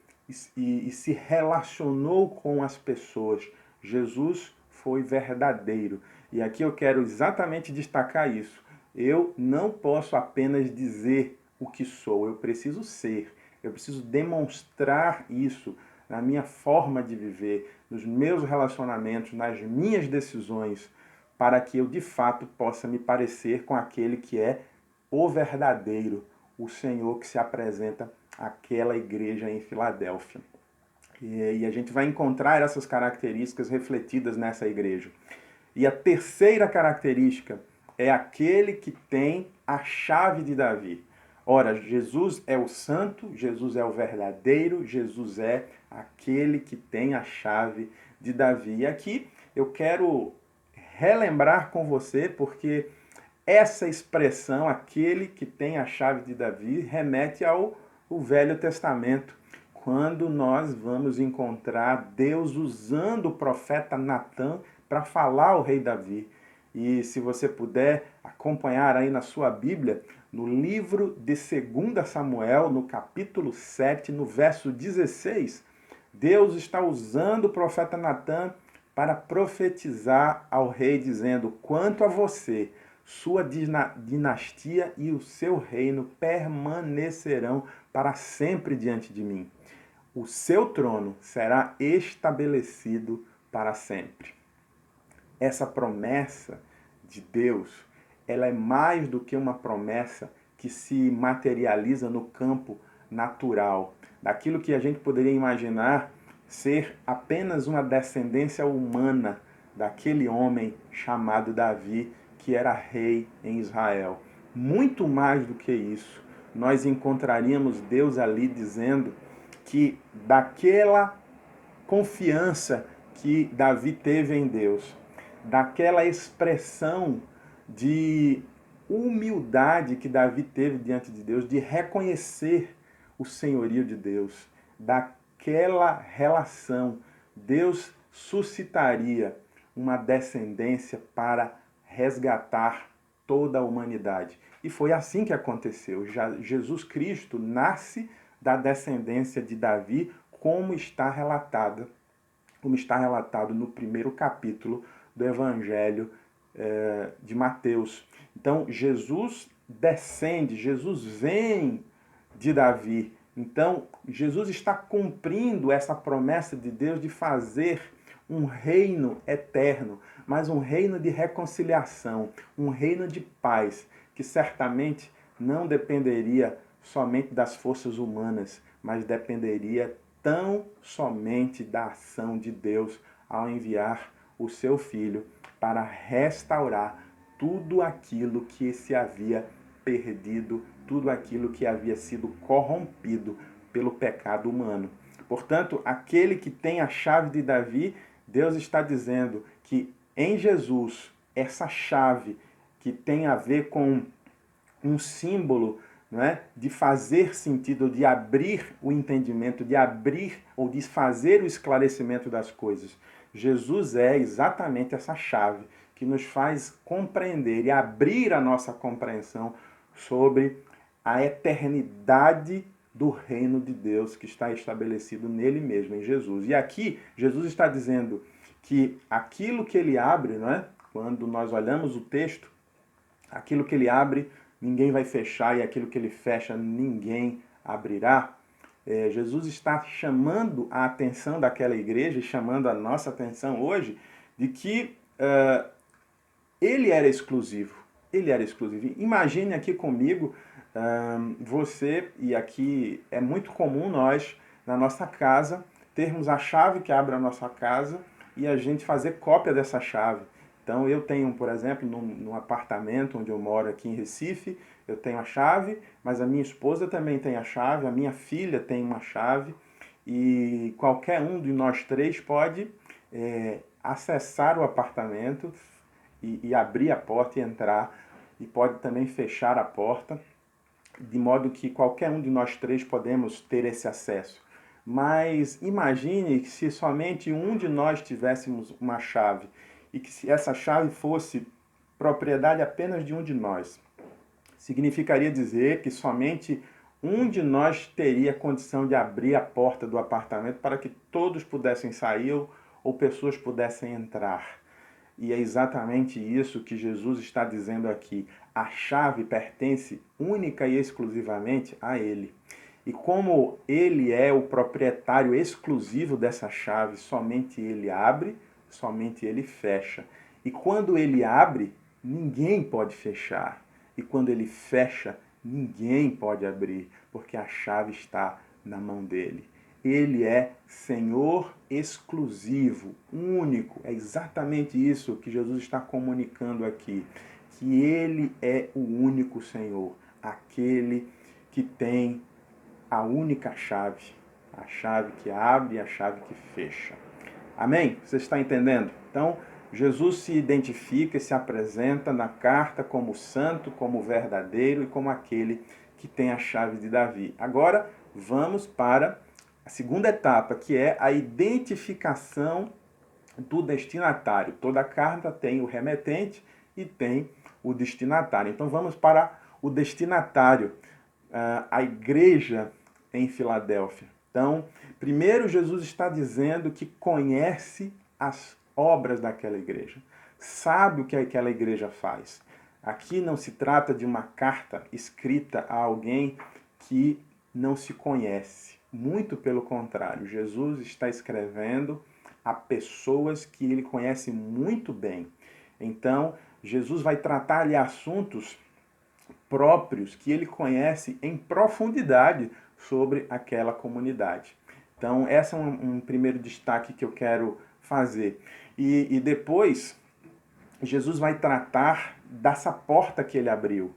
e se relacionou com as pessoas. Jesus foi verdadeiro. E aqui eu quero exatamente destacar isso. Eu não posso apenas dizer o que sou, eu preciso ser. Eu preciso demonstrar isso na minha forma de viver, nos meus relacionamentos, nas minhas decisões, para que eu de fato possa me parecer com aquele que é o verdadeiro, o Senhor que se apresenta àquela igreja em Filadélfia. E a gente vai encontrar essas características refletidas nessa igreja. E a terceira característica é aquele que tem a chave de Davi. Ora, Jesus é o santo, Jesus é o verdadeiro, Jesus é aquele que tem a chave de Davi. E aqui eu quero relembrar com você, porque essa expressão, aquele que tem a chave de Davi, remete ao Velho Testamento, quando nós vamos encontrar Deus usando o profeta Natã para falar ao rei Davi. E se você puder acompanhar aí na sua Bíblia, no livro de 2 Samuel, no capítulo 7, no verso 16, Deus está usando o profeta Natã para profetizar ao rei, dizendo: quanto a você, sua dinastia e o seu reino permanecerão para sempre diante de mim. O seu trono será estabelecido para sempre. Essa promessa de Deus, ela é mais do que uma promessa que se materializa no campo natural, daquilo que a gente poderia imaginar ser apenas uma descendência humana daquele homem chamado Davi, que era rei em Israel. Muito mais do que isso, nós encontraríamos Deus ali dizendo que daquela confiança que Davi teve em Deus, daquela expressão de humildade que Davi teve diante de Deus, de reconhecer o senhorio de Deus, daquela relação, Deus suscitaria uma descendência para resgatar toda a humanidade. E foi assim que aconteceu. Jesus Cristo nasce da descendência de Davi, como está relatado no primeiro capítulo do Evangelho de Mateus. Então, Jesus descende, Jesus vem de Davi. Então, Jesus está cumprindo essa promessa de Deus de fazer um reino eterno, mas um reino de reconciliação, um reino de paz, que certamente não dependeria somente das forças humanas, mas dependeria tão somente da ação de Deus ao enviar o seu Filho para restaurar tudo aquilo que se havia perdido, tudo aquilo que havia sido corrompido pelo pecado humano. Portanto, aquele que tem a chave de Davi, Deus está dizendo que em Jesus, essa chave que tem a ver com um símbolo, não é, de fazer sentido, de abrir o entendimento, de abrir ou de fazer o esclarecimento das coisas. Jesus é exatamente essa chave que nos faz compreender e abrir a nossa compreensão sobre a eternidade do reino de Deus que está estabelecido nele mesmo, em Jesus. E aqui, Jesus está dizendo que aquilo que ele abre, não é? Quando nós olhamos o texto, aquilo que ele abre, ninguém vai fechar, e aquilo que ele fecha, ninguém abrirá. Jesus está chamando a atenção daquela igreja, chamando a nossa atenção hoje, de que ele era exclusivo. Ele era exclusivo. Imagine aqui comigo, você, e aqui é muito comum nós, na nossa casa, termos a chave que abre a nossa casa e a gente fazer cópia dessa chave. Então eu tenho, por exemplo, num apartamento onde eu moro aqui em Recife, eu tenho a chave, mas a minha esposa também tem a chave, a minha filha tem uma chave, e qualquer um de nós três pode acessar o apartamento e abrir a porta e entrar, e pode também fechar a porta, de modo que qualquer um de nós três podemos ter esse acesso. Mas imagine que se somente um de nós tivéssemos uma chave, e que se essa chave fosse propriedade apenas de um de nós. Significaria dizer que somente um de nós teria condição de abrir a porta do apartamento para que todos pudessem sair ou pessoas pudessem entrar. E é exatamente isso que Jesus está dizendo aqui. A chave pertence única e exclusivamente a Ele. E como Ele é o proprietário exclusivo dessa chave, somente Ele abre, somente Ele fecha. E quando Ele abre, ninguém pode fechar. E quando Ele fecha, ninguém pode abrir, porque a chave está na mão dEle. Ele é Senhor exclusivo, único. É exatamente isso que Jesus está comunicando aqui. Que Ele é o único Senhor, aquele que tem a única chave, a chave que abre e a chave que fecha. Amém? Você está entendendo? Então, Jesus se identifica e se apresenta na carta como santo, como verdadeiro e como aquele que tem a chave de Davi. Agora, vamos para a segunda etapa, que é a identificação do destinatário. Toda carta tem o remetente e tem o destinatário. Então, vamos para o destinatário, a igreja em Filadélfia. Então, primeiro Jesus está dizendo que conhece as obras daquela igreja, sabe o que aquela igreja faz. Aqui não se trata de uma carta escrita a alguém que não se conhece. Muito pelo contrário, Jesus está escrevendo a pessoas que ele conhece muito bem. Então, Jesus vai tratar ali assuntos próprios que ele conhece em profundidade sobre aquela comunidade. Então, esse é um primeiro destaque que eu quero fazer. E depois, Jesus vai tratar dessa porta que ele abriu.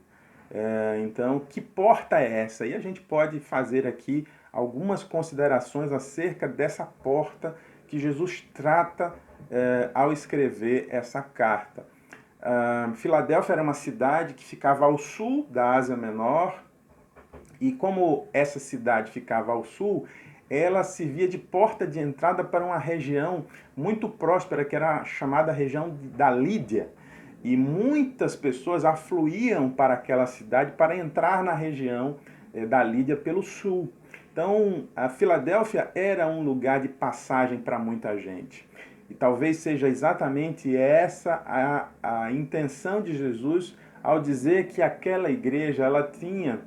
Então, que porta é essa? E a gente pode fazer aqui algumas considerações acerca dessa porta que Jesus trata ao escrever essa carta. Filadélfia era uma cidade que ficava ao sul da Ásia Menor, e como essa cidade ficava ao sul, ela servia de porta de entrada para uma região muito próspera, que era a chamada região da Lídia. E muitas pessoas afluíam para aquela cidade para entrar na região da Lídia pelo sul. Então, a Filadélfia era um lugar de passagem para muita gente. E talvez seja exatamente essa a intenção de Jesus ao dizer que aquela igreja ela tinha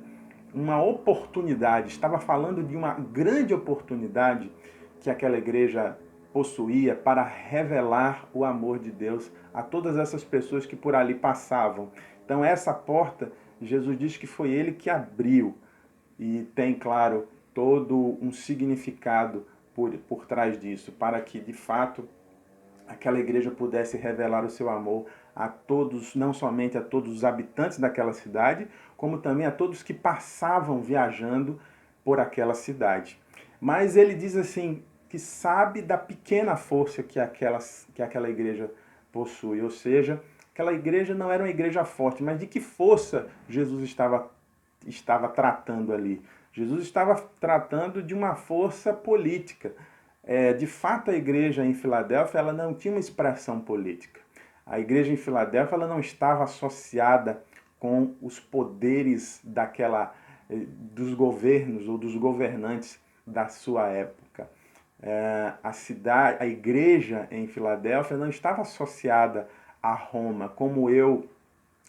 uma oportunidade, estava falando de uma grande oportunidade que aquela igreja possuía para revelar o amor de Deus a todas essas pessoas que por ali passavam. Então essa porta, Jesus diz que foi ele que abriu, e tem, claro, todo um significado por trás disso, para que de fato aquela igreja pudesse revelar o seu amor a todos, não somente a todos os habitantes daquela cidade, como também a todos que passavam viajando por aquela cidade. Mas ele diz assim, que sabe da pequena força que aquela igreja possui, ou seja, aquela igreja não era uma igreja forte, mas de que força Jesus estava tratando ali? Jesus estava tratando de uma força política. De fato, a igreja em Filadélfia ela não tinha uma expressão política. A igreja em Filadélfia ela não estava associada com os poderes dos governos ou dos governantes da sua época. A igreja em Filadélfia não estava associada a Roma. Como eu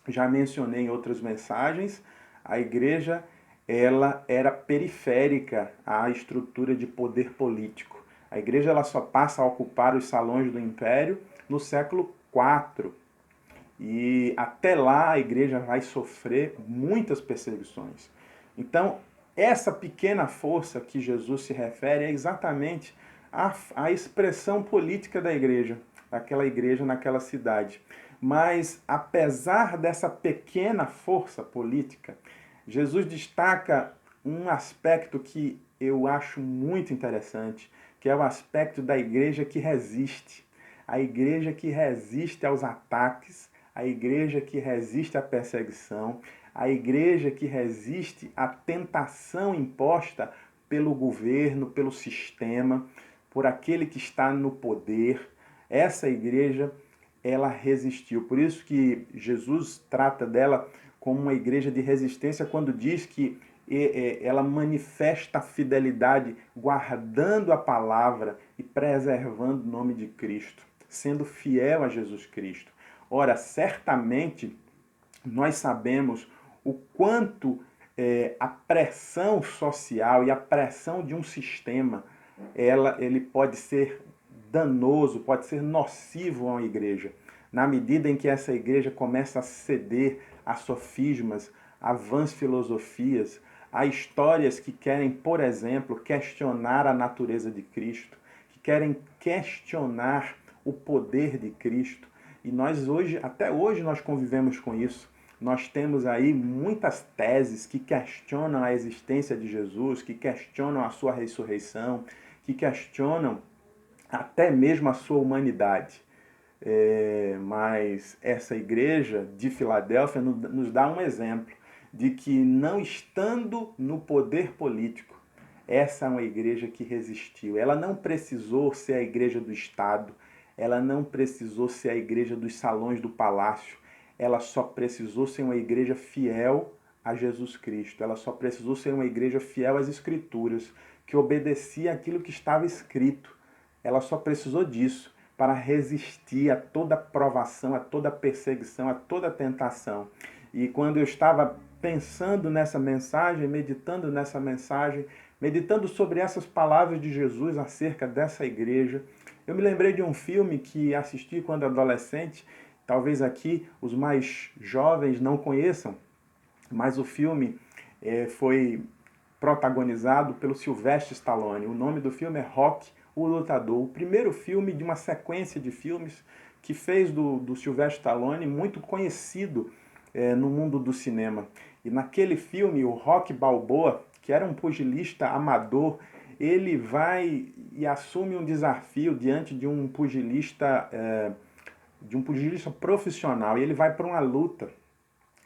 já mencionei em outras mensagens, a igreja ela era periférica à estrutura de poder político. A igreja ela só passa a ocupar os salões do império no século IV. E até lá a igreja vai sofrer muitas perseguições. Então, essa pequena força que Jesus se refere é exatamente a expressão política da igreja, daquela igreja naquela cidade. Mas, apesar dessa pequena força política, Jesus destaca um aspecto que eu acho muito interessante, que é o aspecto da igreja que resiste. A igreja que resiste aos ataques, a igreja que resiste à perseguição, a igreja que resiste à tentação imposta pelo governo, pelo sistema, por aquele que está no poder. Essa igreja, ela resistiu. Por isso que Jesus trata dela como uma igreja de resistência quando diz que ela manifesta a fidelidade guardando a palavra e preservando o nome de Cristo, sendo fiel a Jesus Cristo. Ora, certamente nós sabemos o quanto a pressão social e a pressão de um sistema, ele pode ser danoso, pode ser nocivo a uma igreja, na medida em que essa igreja começa a ceder a sofismas, a vãs filosofias, a histórias que querem, por exemplo, questionar a natureza de Cristo, que querem questionar o poder de Cristo. E nós hoje, até hoje, nós convivemos com isso. nós temos aí muitas teses que questionam a existência de Jesus, que questionam a sua ressurreição, que questionam até mesmo a sua humanidade. Mas essa igreja de Filadélfia nos dá um exemplo de que, não estando no poder político, essa é uma igreja que resistiu. Ela não precisou ser a igreja do Estado, ela não precisou ser a igreja dos salões do palácio, ela só precisou ser uma igreja fiel a Jesus Cristo, ela só precisou ser uma igreja fiel às Escrituras, que obedecia aquilo que estava escrito. Ela só precisou disso para resistir a toda provação, a toda perseguição, a toda tentação. E quando eu estava pensando nessa mensagem, meditando nessa mensagem, meditando sobre essas palavras de Jesus acerca dessa igreja, eu me lembrei de um filme que assisti quando adolescente. Talvez aqui os mais jovens não conheçam, mas o filme foi protagonizado pelo Sylvester Stallone. O nome do filme é Rocky, o Lutador. O primeiro filme de uma sequência de filmes que fez do Sylvester Stallone muito conhecido no mundo do cinema. E naquele filme, o Rocky Balboa, que era um pugilista amador, ele vai e assume um desafio diante de um pugilista profissional. E ele vai para uma luta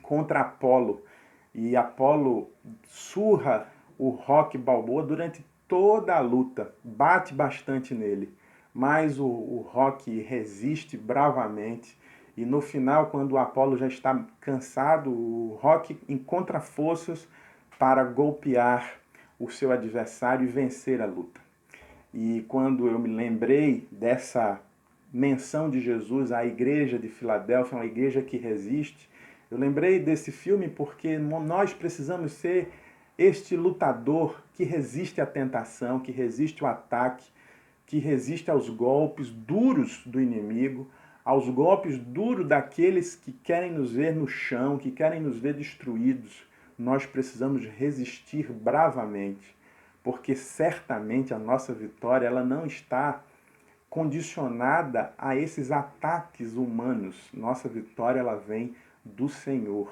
contra Apollo. E Apollo surra o Rocky Balboa durante toda a luta, bate bastante nele. Mas o Rocky resiste bravamente. E no final, quando o Apollo já está cansado, o Rocky encontra forças para golpear o seu adversário e vencer a luta. E quando eu me lembrei dessa menção de Jesus à igreja de Filadélfia, uma igreja que resiste, eu lembrei desse filme porque nós precisamos ser este lutador que resiste à tentação, que resiste ao ataque, que resiste aos golpes duros do inimigo, aos golpes duros daqueles que querem nos ver no chão, que querem nos ver destruídos. Nós precisamos resistir bravamente, porque certamente a nossa vitória ela não está condicionada a esses ataques humanos. Nossa vitória ela vem do Senhor,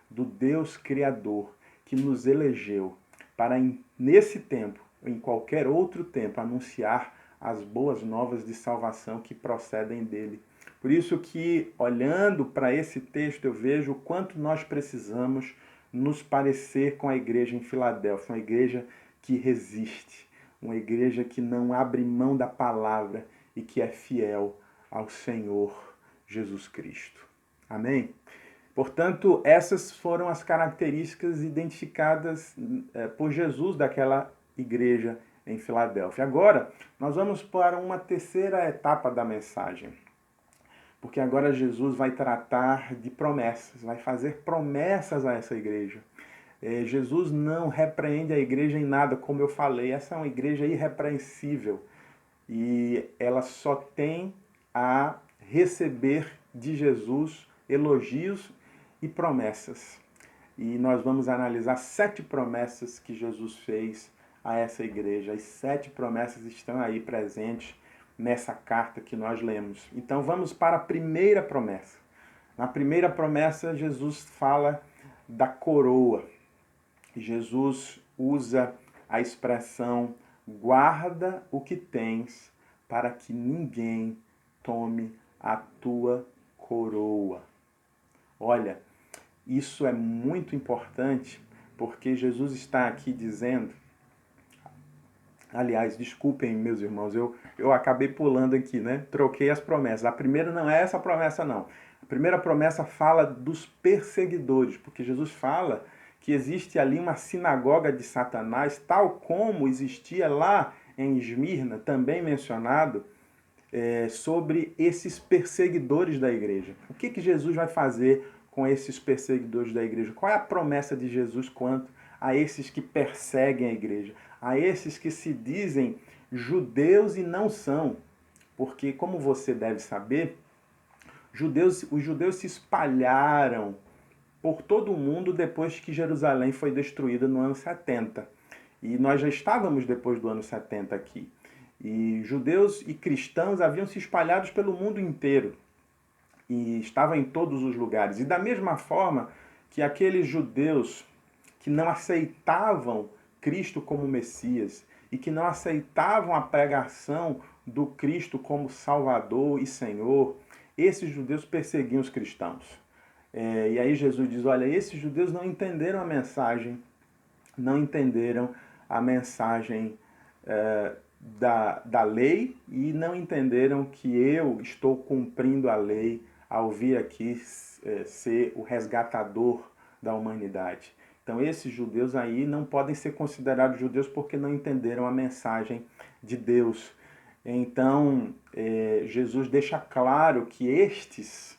do Deus Criador, que nos elegeu para, nesse tempo, em qualquer outro tempo, anunciar as boas novas de salvação que procedem dele. Por isso que, olhando para esse texto, eu vejo o quanto nós precisamos nos parecer com a igreja em Filadélfia, uma igreja que resiste, uma igreja que não abre mão da palavra e que é fiel ao Senhor Jesus Cristo. Amém? Portanto, essas foram as características identificadas por Jesus daquela igreja em Filadélfia. Agora, nós vamos para uma terceira etapa da mensagem. Porque agora Jesus vai tratar de promessas, vai fazer promessas a essa igreja. Jesus não repreende a igreja em nada, como eu falei. Essa é uma igreja irrepreensível. E ela só tem a receber de Jesus elogios e promessas. E nós vamos analisar 7 promessas que Jesus fez a essa igreja. As 7 promessas estão aí presentes nessa carta que nós lemos. Então vamos para a primeira promessa. Na primeira promessa, Jesus fala da coroa. Jesus usa a expressão guarda o que tens para que ninguém tome a tua coroa. Olha, isso é muito importante porque Jesus está aqui dizendo... Aliás, desculpem, meus irmãos, eu acabei pulando aqui, né? Troquei as promessas. A primeira não é essa promessa, não. A primeira promessa fala dos perseguidores, porque Jesus fala que existe ali uma sinagoga de Satanás, tal como existia lá em Esmirna, também mencionado, sobre esses perseguidores da igreja. O que Jesus vai fazer com esses perseguidores da igreja? Qual é a promessa de Jesus quanto a esses que perseguem a igreja? A esses que se dizem judeus e não são. Porque, como você deve saber, os judeus se espalharam por todo o mundo depois que Jerusalém foi destruída no ano 70. E nós já estávamos depois do ano 70 aqui. E judeus e cristãos haviam se espalhados pelo mundo inteiro. E estavam em todos os lugares. E da mesma forma, que aqueles judeus que não aceitavam Cristo como Messias e que não aceitavam a pregação do Cristo como Salvador e Senhor, esses judeus perseguiam os cristãos. E aí Jesus diz, olha, esses judeus não entenderam a mensagem, da lei e não entenderam que eu estou cumprindo a lei ao vir aqui ser o resgatador da humanidade. Então esses judeus aí não podem ser considerados judeus porque não entenderam a mensagem de Deus. Então Jesus deixa claro que estes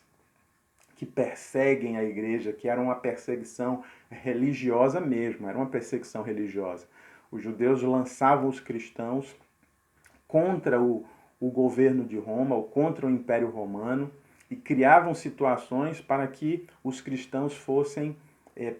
que perseguem a igreja, que era uma perseguição religiosa mesmo, era uma perseguição religiosa. Os judeus lançavam os cristãos contra o governo de Roma, ou contra o Império Romano, e criavam situações para que os cristãos fossem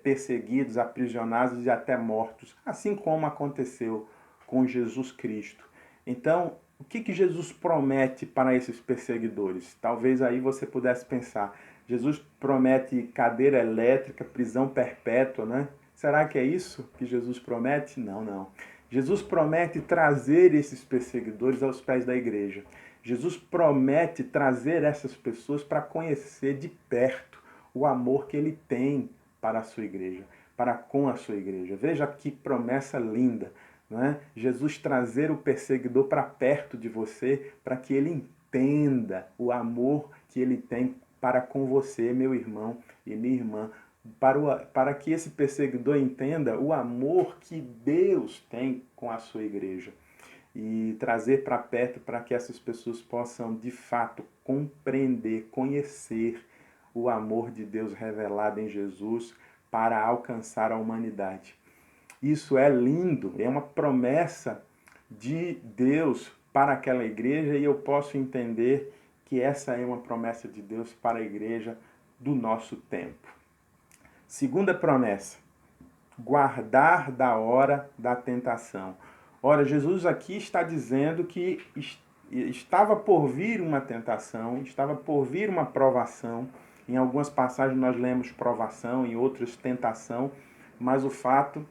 perseguidos, aprisionados e até mortos, assim como aconteceu com Jesus Cristo. Então, o que Jesus promete para esses perseguidores? Talvez aí você pudesse pensar, Jesus promete cadeira elétrica, prisão perpétua, né? Será que é isso que Jesus promete? Não, não. Jesus promete trazer esses perseguidores aos pés da igreja. Jesus promete trazer essas pessoas para conhecer de perto o amor que ele tem para a sua igreja, para com a sua igreja. Veja que promessa linda, não é? Jesus trazer o perseguidor para perto de você, para que ele entenda o amor que ele tem para com você, meu irmão e minha irmã, para que esse perseguidor entenda o amor que Deus tem com a sua igreja e trazer para perto para que essas pessoas possam, de fato, compreender, conhecer o amor de Deus revelado em Jesus para alcançar a humanidade. Isso é lindo, é uma promessa de Deus para aquela igreja e eu posso entender que essa é uma promessa de Deus para a igreja do nosso tempo. Segunda promessa, guardar da hora da tentação. Ora, Jesus aqui está dizendo que estava por vir uma tentação, estava por vir uma provação. Em algumas passagens nós lemos provação, em outras tentação, mas o fato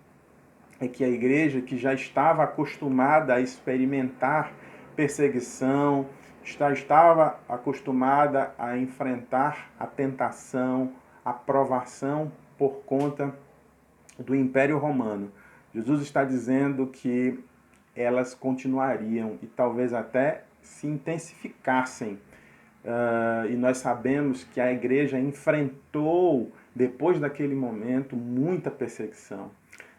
é que a igreja que já estava acostumada a experimentar perseguição, estava acostumada a enfrentar a tentação, a provação por conta do Império Romano. Jesus está dizendo que elas continuariam e talvez até se intensificassem. E nós sabemos que a igreja enfrentou, depois daquele momento, muita perseguição.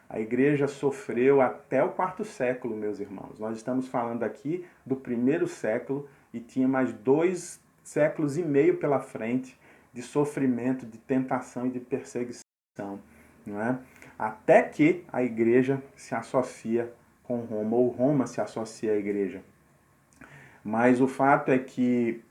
A igreja sofreu até o 4º século, meus irmãos. Nós estamos falando aqui do 1º século e tinha mais 2 séculos e meio pela frente de sofrimento, de tentação e de perseguição, não é? Até que a igreja se associa com Roma, ou Roma se associa à igreja. Mas o fato é que,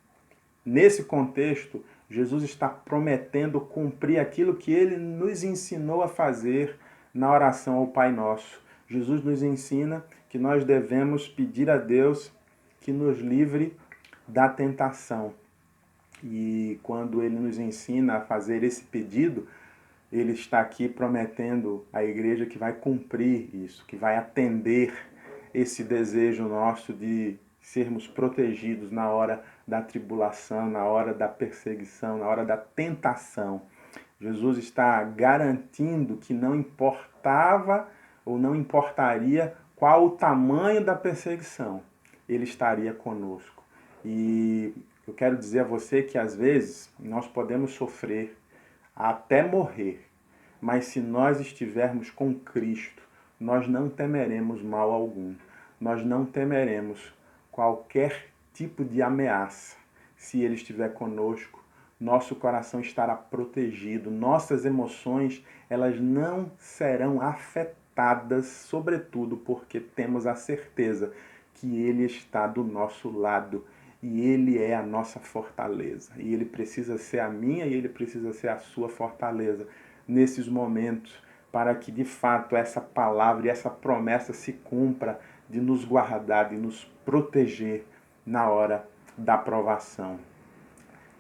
nesse contexto, Jesus está prometendo cumprir aquilo que ele nos ensinou a fazer na oração ao Pai Nosso. Jesus nos ensina que nós devemos pedir a Deus que nos livre da tentação. E quando ele nos ensina a fazer esse pedido, ele está aqui prometendo à igreja que vai cumprir isso, que vai atender esse desejo nosso de sermos protegidos na hora da tribulação, na hora da perseguição, na hora da tentação. Jesus está garantindo que não importava ou não importaria qual o tamanho da perseguição, ele estaria conosco. E eu quero dizer a você que às vezes nós podemos sofrer até morrer, mas se nós estivermos com Cristo, nós não temeremos mal algum, nós não temeremos qualquer tipo de ameaça. Se Ele estiver conosco, nosso coração estará protegido, nossas emoções elas não serão afetadas, sobretudo porque temos a certeza que Ele está do nosso lado e Ele é a nossa fortaleza. E Ele precisa ser a minha e Ele precisa ser a sua fortaleza nesses momentos, para que de fato essa palavra e essa promessa se cumpra de nos guardar, de nos proteger na hora da provação.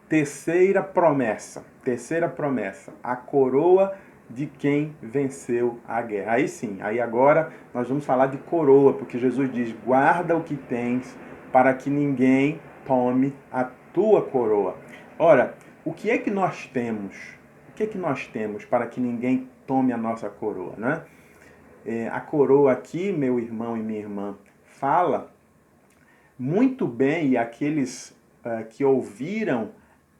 Terceira promessa terceira promessa, a coroa de quem venceu a guerra. Aí sim, aí agora nós vamos falar de coroa, porque Jesus diz, guarda o que tens para que ninguém tome a tua coroa. Ora, o que é que nós temos? O que é que nós temos para que ninguém tome a nossa coroa, né? A coroa aqui, meu irmão e minha irmã, fala muito bem, e aqueles que ouviram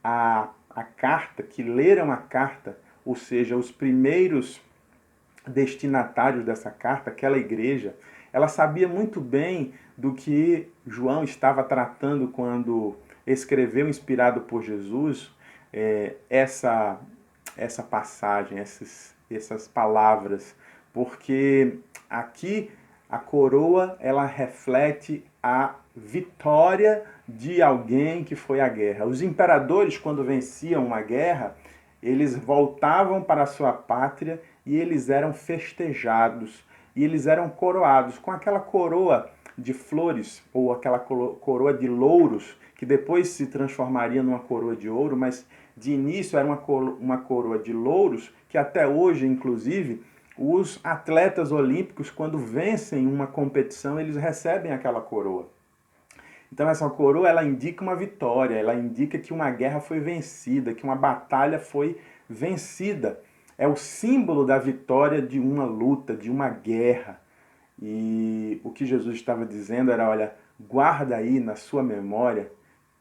a carta, que leram a carta, ou seja, os primeiros destinatários dessa carta, aquela igreja, ela sabia muito bem do que João estava tratando quando escreveu, inspirado por Jesus, essa passagem, essas palavras, porque aqui a coroa ela reflete a vitória de alguém que foi à guerra. Os imperadores, quando venciam uma guerra, eles voltavam para a sua pátria e eles eram festejados, e eles eram coroados com aquela coroa de flores, ou aquela coroa de louros, que depois se transformaria numa coroa de ouro, mas de início era uma coroa de louros, que até hoje, inclusive, os atletas olímpicos, quando vencem uma competição, eles recebem aquela coroa. Então essa coroa, ela indica uma vitória, ela indica que uma guerra foi vencida, que uma batalha foi vencida. É o símbolo da vitória de uma luta, de uma guerra. E o que Jesus estava dizendo era, olha, guarda aí na sua memória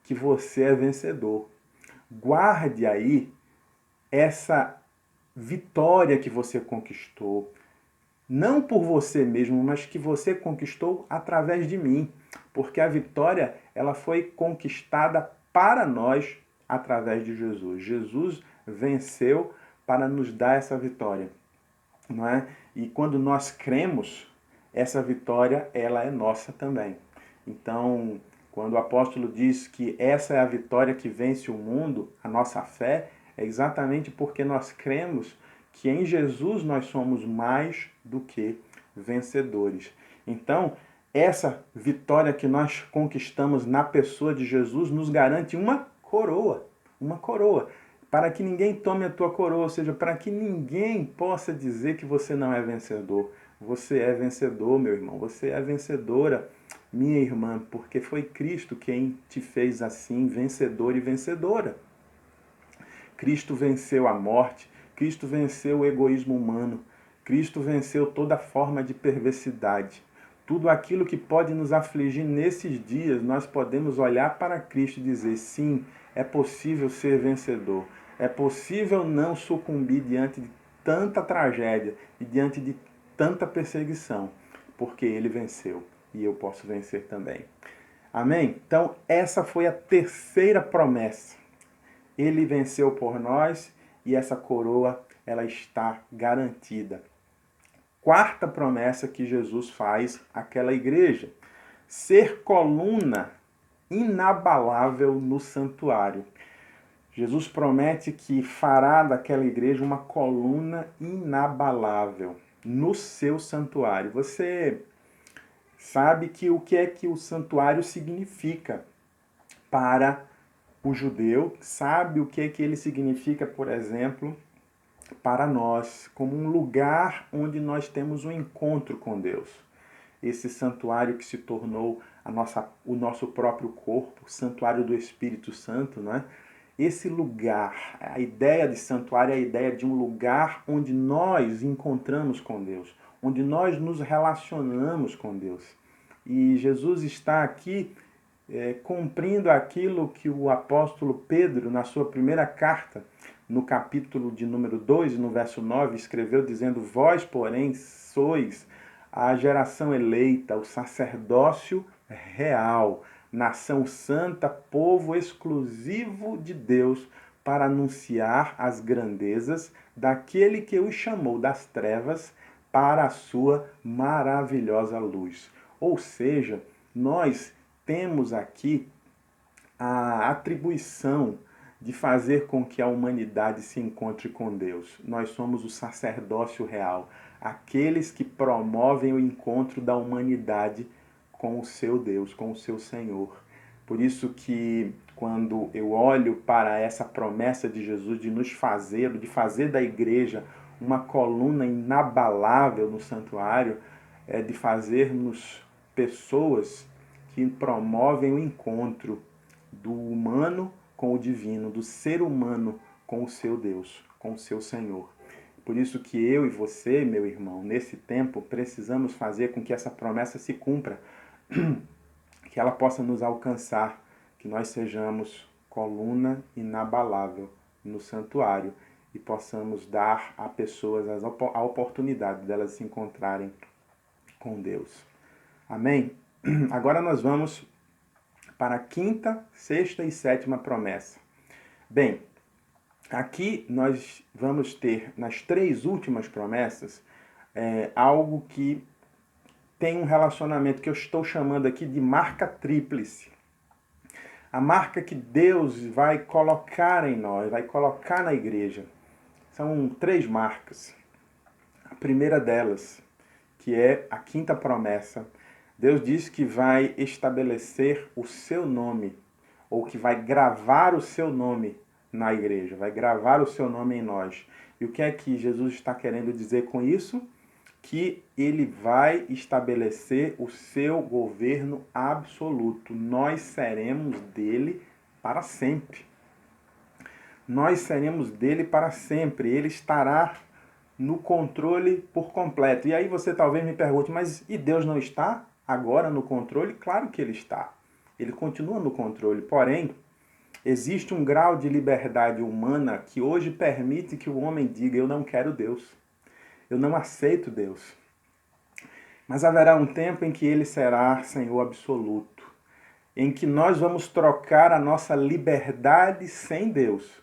que você é vencedor. Guarde aí essa vitória que você conquistou. Não por você mesmo, mas que você conquistou através de mim. Porque a vitória, ela foi conquistada para nós através de Jesus. Jesus venceu para nos dar essa vitória, não é? E quando nós cremos, essa vitória, ela é nossa também. Então, quando o apóstolo diz que essa é a vitória que vence o mundo, a nossa fé, é exatamente porque nós cremos que em Jesus nós somos mais do que vencedores. Então, essa vitória que nós conquistamos na pessoa de Jesus nos garante uma coroa, para que ninguém tome a tua coroa, ou seja, para que ninguém possa dizer que você não é vencedor. Você é vencedor, meu irmão, você é vencedora, minha irmã, porque foi Cristo quem te fez assim, vencedor e vencedora. Cristo venceu a morte, Cristo venceu o egoísmo humano, Cristo venceu toda forma de perversidade. Tudo aquilo que pode nos afligir nesses dias, nós podemos olhar para Cristo e dizer, sim, é possível ser vencedor. É possível não sucumbir diante de tanta tragédia e diante de tanta perseguição, porque Ele venceu e eu posso vencer também. Amém? Então, essa foi a terceira promessa. Ele venceu por nós e essa coroa, ela está garantida. Quarta promessa que Jesus faz àquela igreja: ser coluna inabalável no santuário. Jesus promete que fará daquela igreja uma coluna inabalável no seu santuário. Você sabe que o que é que o santuário significa para o judeu, sabe o que é que ele significa, por exemplo, para nós, como um lugar onde nós temos um encontro com Deus. Esse santuário que se tornou o nosso próprio corpo, o santuário do Espírito Santo, não é? Esse lugar, a ideia de santuário é a ideia de um lugar onde nós encontramos com Deus, onde nós nos relacionamos com Deus. E Jesus está aqui cumprindo aquilo que o apóstolo Pedro, na sua primeira carta, no capítulo de número 2, no verso 9, escreveu dizendo: vós, porém, sois a geração eleita, o sacerdócio real, nação santa, povo exclusivo de Deus, para anunciar as grandezas daquele que os chamou das trevas para a sua maravilhosa luz. Ou seja, nós temos aqui a atribuição de fazer com que a humanidade se encontre com Deus. Nós somos o sacerdócio real, aqueles que promovem o encontro da humanidade com o seu Deus, com o seu Senhor. Por isso que quando eu olho para essa promessa de Jesus de de fazer da igreja uma coluna inabalável no santuário, de fazermos pessoas que promovem o encontro do humano com o divino, do ser humano com o seu Deus, com o seu Senhor. Por isso que eu e você, meu irmão, nesse tempo, precisamos fazer com que essa promessa se cumpra, que ela possa nos alcançar, que nós sejamos coluna inabalável no santuário e possamos dar a pessoas a oportunidade delas se encontrarem com Deus. Amém? Agora nós vamos para a quinta, sexta e sétima promessa. Bem, aqui nós vamos ter, nas três últimas promessas, algo que tem um relacionamento que eu estou chamando aqui de marca tríplice. A marca que Deus vai colocar em nós, vai colocar na igreja. São três marcas. A primeira delas, que é a quinta promessa, Deus diz que vai estabelecer o seu nome, ou que vai gravar o seu nome na igreja, vai gravar o seu nome em nós. E o que é que Jesus está querendo dizer com isso? Que ele vai estabelecer o seu governo absoluto. Nós seremos dele para sempre. Nós seremos dele para sempre. Ele estará no controle por completo. E aí você talvez me pergunte, mas e Deus não está agora no controle? Claro que ele está. Ele continua no controle. Porém, existe um grau de liberdade humana que hoje permite que o homem diga, eu não quero Deus. Eu não aceito Deus. Mas haverá um tempo em que ele será Senhor absoluto, em que nós vamos trocar a nossa liberdade sem Deus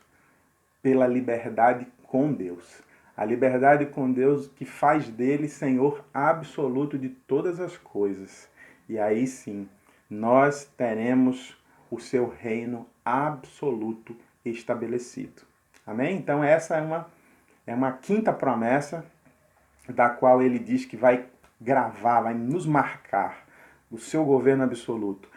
pela liberdade com Deus. A liberdade com Deus que faz dele Senhor absoluto de todas as coisas. E aí sim, nós teremos o seu reino absoluto estabelecido. Amém? Então essa é uma quinta promessa da qual ele diz que vai gravar, vai nos marcar o seu governo absoluto.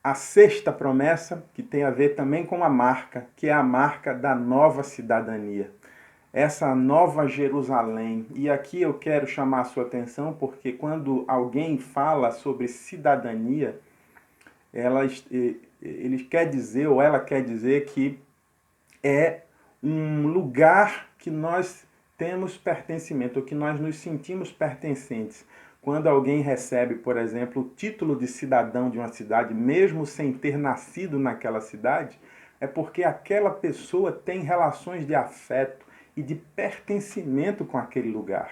A sexta promessa, que tem a ver também com a marca, que é a marca da nova cidadania. Essa nova Jerusalém. E aqui eu quero chamar a sua atenção, porque quando alguém fala sobre cidadania, ele quer dizer, ou ela quer dizer que é um lugar que nós temos pertencimento, ou que nós nos sentimos pertencentes. Quando alguém recebe, por exemplo, o título de cidadão de uma cidade, mesmo sem ter nascido naquela cidade, é porque aquela pessoa tem relações de afeto e de pertencimento com aquele lugar.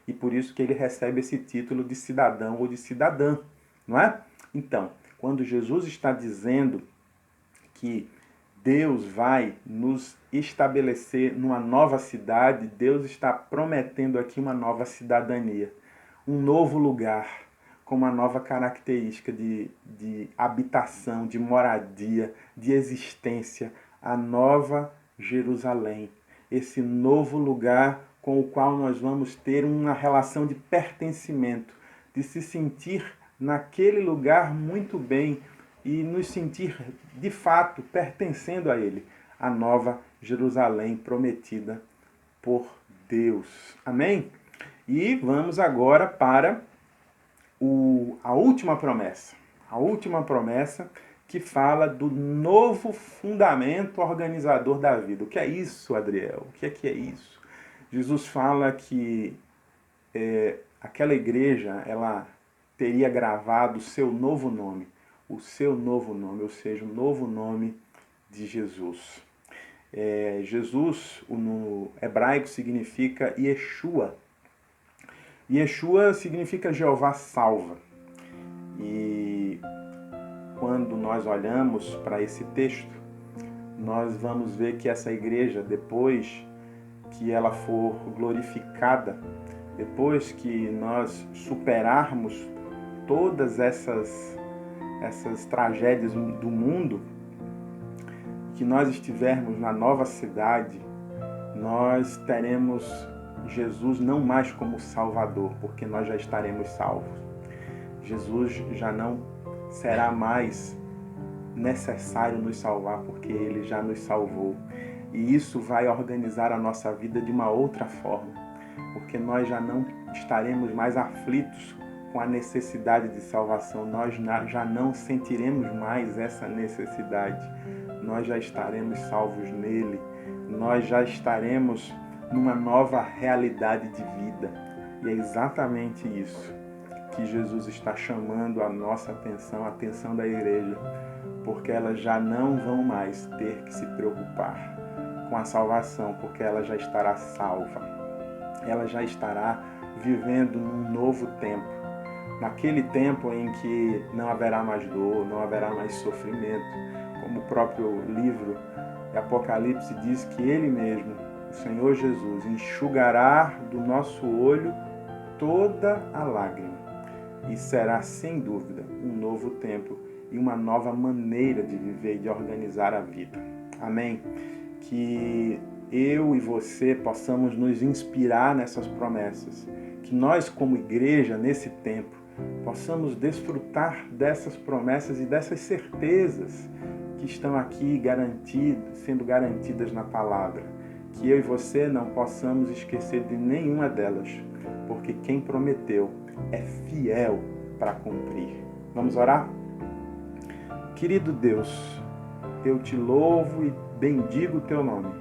E por isso que ele recebe esse título de cidadão ou de cidadã, não é? Então, quando Jesus está dizendo que Deus vai nos estabelecer numa nova cidade, Deus está prometendo aqui uma nova cidadania, um novo lugar, com uma nova característica de habitação, de moradia, de existência, a nova Jerusalém, esse novo lugar com o qual nós vamos ter uma relação de pertencimento, de se sentir naquele lugar muito bem, e nos sentir, de fato, pertencendo a ele, a nova Jerusalém prometida por Deus. Amém? E vamos agora para a última promessa. A última promessa que fala do novo fundamento organizador da vida. O que é isso, Adriel? O que é isso? Jesus fala que aquela igreja, ela teria gravado o seu novo nome, ou seja, o novo nome de Jesus. Jesus, no hebraico, significa Yeshua. Yeshua significa Jeová salva. E quando nós olhamos para esse texto, nós vamos ver que essa igreja, depois que ela for glorificada, depois que nós superarmos todas essas tragédias do mundo, que nós estivermos na nova cidade, nós teremos Jesus não mais como Salvador, porque nós já estaremos salvos. Jesus já não será mais necessário nos salvar, porque Ele já nos salvou. E isso vai organizar a nossa vida de uma outra forma, porque nós já não estaremos mais aflitos com a necessidade de salvação, nós já não sentiremos mais essa necessidade, nós já estaremos salvos nele, nós já estaremos numa nova realidade de vida. E é exatamente isso que Jesus está chamando a nossa atenção, a atenção da igreja, porque elas já não vão mais ter que se preocupar com a salvação, porque ela já estará salva, ela já estará vivendo num novo tempo, naquele tempo em que não haverá mais dor, não haverá mais sofrimento, como o próprio livro de Apocalipse diz que Ele mesmo, o Senhor Jesus, enxugará do nosso olho toda a lágrima, e será sem dúvida um novo tempo e uma nova maneira de viver e de organizar a vida. Amém? Que eu e você possamos nos inspirar nessas promessas, que nós como igreja nesse tempo possamos desfrutar dessas promessas e dessas certezas que estão aqui sendo garantidas na palavra, que eu e você não possamos esquecer de nenhuma delas, porque quem prometeu é fiel para cumprir. Vamos orar? Querido Deus, eu te louvo e bendigo o teu nome,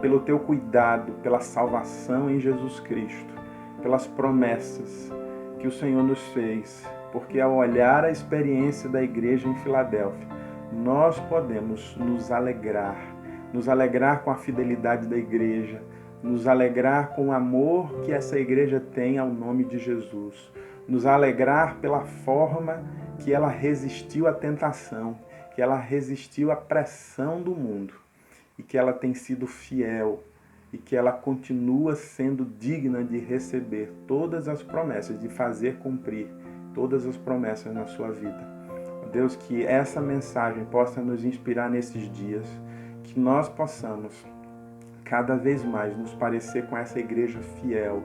pelo teu cuidado, pela salvação em Jesus Cristo, pelas promessas que o Senhor nos fez, porque ao olhar a experiência da igreja em Filadélfia, nós podemos nos alegrar com a fidelidade da igreja, nos alegrar com o amor que essa igreja tem ao nome de Jesus, nos alegrar pela forma que ela resistiu à tentação, que ela resistiu à pressão do mundo e que ela tem sido fiel e que ela continua sendo digna de receber todas as promessas, de fazer cumprir todas as promessas na sua vida. Deus, que essa mensagem possa nos inspirar nesses dias, que nós possamos cada vez mais nos parecer com essa igreja fiel,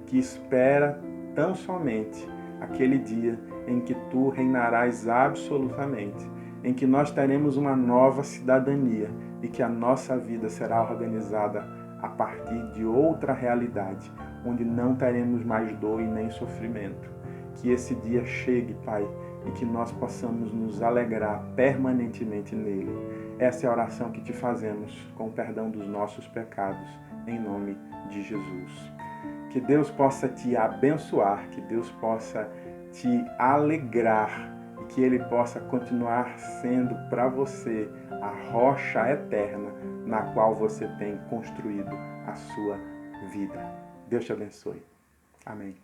que espera tão somente aquele dia em que tu reinarás absolutamente, em que nós teremos uma nova cidadania e que a nossa vida será organizada a partir de outra realidade, onde não teremos mais dor e nem sofrimento. Que esse dia chegue, Pai, e que nós possamos nos alegrar permanentemente nele. Essa é a oração que te fazemos com o perdão dos nossos pecados, em nome de Jesus. Que Deus possa te abençoar, que Deus possa te alegrar e que Ele possa continuar sendo para você a rocha eterna na qual você tem construído a sua vida. Deus te abençoe. Amém.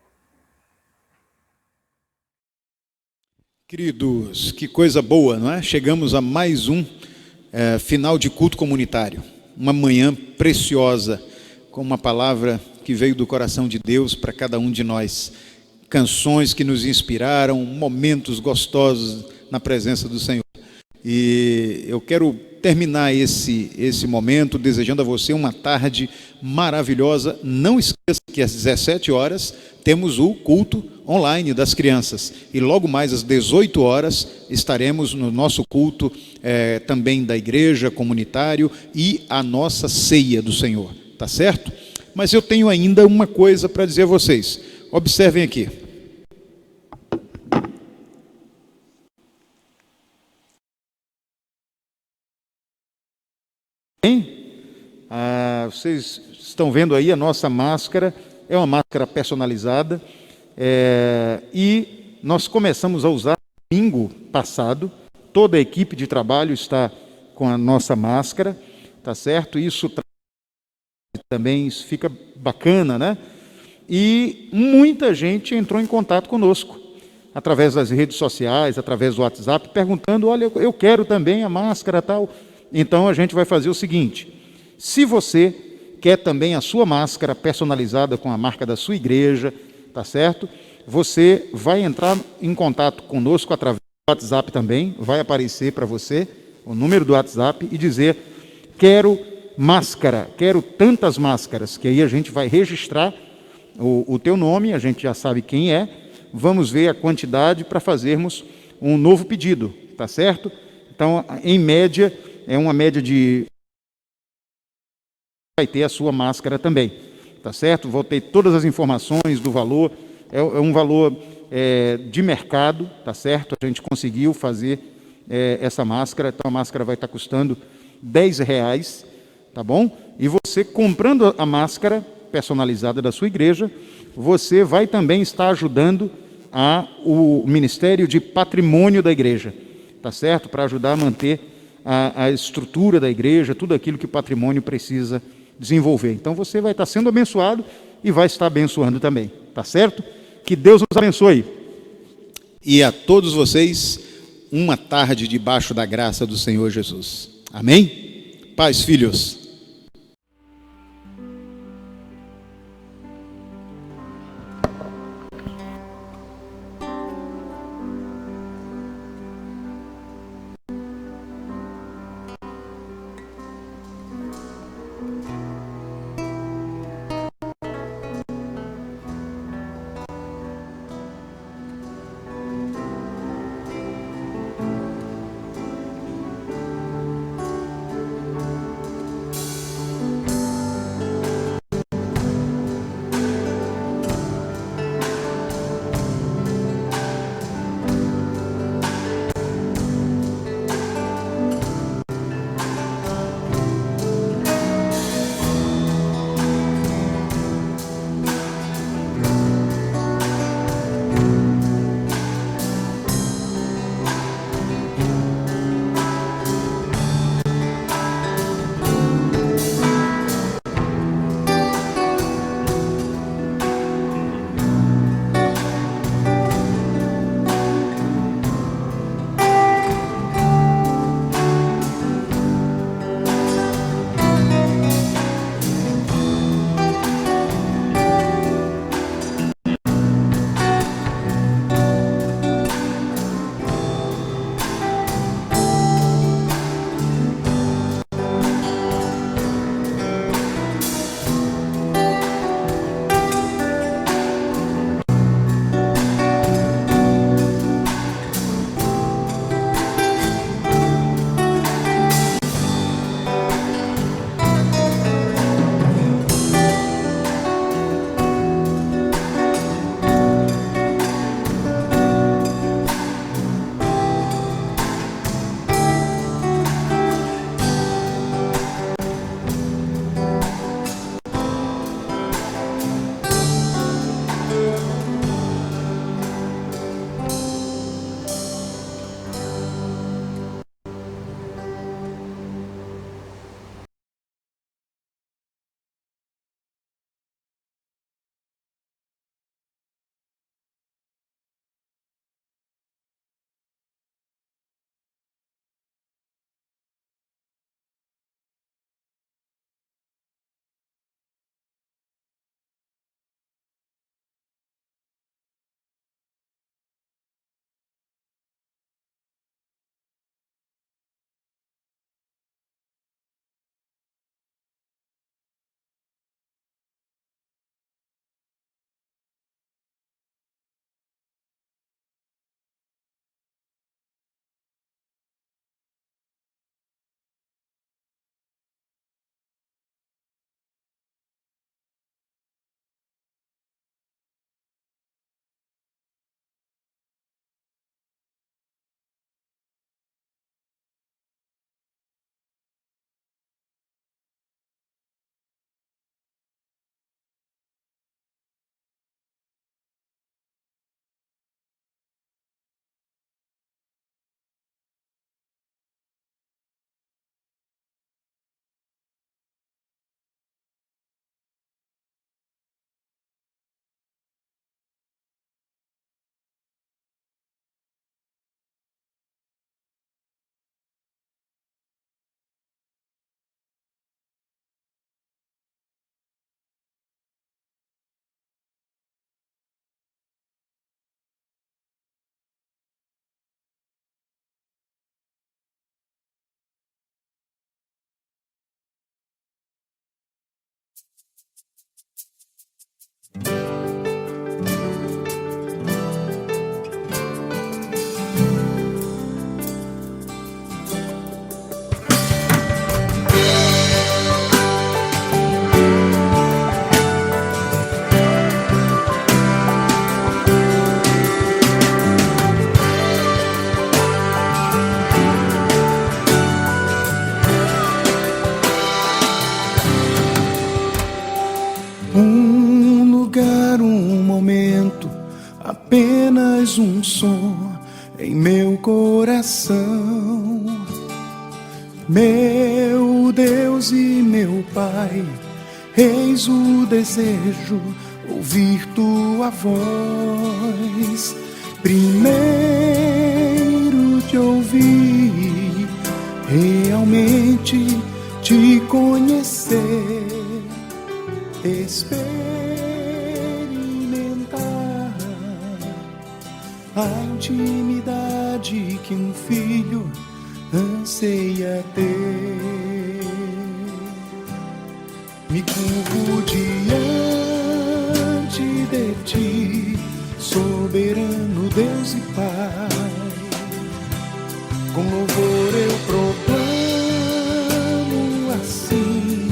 Queridos, que coisa boa, não é? Chegamos a mais um final de culto comunitário. Uma manhã preciosa, com uma palavra que veio do coração de Deus para cada um de nós. Canções que nos inspiraram, momentos gostosos na presença do Senhor. E eu quero terminar esse momento desejando a você uma tarde maravilhosa. Não esqueça que às 17 horas temos o culto online das crianças. E logo mais às 18 horas estaremos no nosso culto também da igreja, comunitário e a nossa ceia do Senhor. Tá certo? Mas eu tenho ainda uma coisa para dizer a vocês. Observem aqui. Vocês estão vendo aí a nossa máscara, é uma máscara personalizada, e nós começamos a usar no domingo passado, toda a equipe de trabalho está com a nossa máscara, tá certo? Isso também fica bacana, né? E muita gente entrou em contato conosco, através das redes sociais, através do WhatsApp, perguntando, olha, eu quero também a máscara tal. Então a gente vai fazer o seguinte, se você quer também a sua máscara personalizada com a marca da sua igreja, tá certo? Você vai entrar em contato conosco através do WhatsApp também, vai aparecer para você o número do WhatsApp e dizer, quero máscara, quero tantas máscaras, que aí a gente vai registrar o teu nome, a gente já sabe quem é, vamos ver a quantidade para fazermos um novo pedido, tá certo? Então, em média, é uma média de... vai ter a sua máscara também, tá certo? Vou ter todas as informações do valor, é um valor de mercado, tá certo? A gente conseguiu fazer essa máscara, então a máscara vai estar custando R$10, tá bom? E você comprando a máscara personalizada da sua igreja, você vai também estar ajudando o Ministério de Patrimônio da igreja, tá certo? Para ajudar a manter a estrutura da igreja, tudo aquilo que o patrimônio precisa desenvolver. Então você vai estar sendo abençoado e vai estar abençoando também, tá certo? Que Deus nos abençoe. E a todos vocês, uma tarde debaixo da graça do Senhor Jesus. Amém? Pais, filhos. meu coração. Meu Deus e meu Pai, eis o desejo, ouvir tua voz. Primeiro te ouvir, realmente te conhecer, experimentar a intimidade que um filho anseia ter. Me curvo diante de ti, soberano Deus e Pai. Com louvor eu proclamo assim: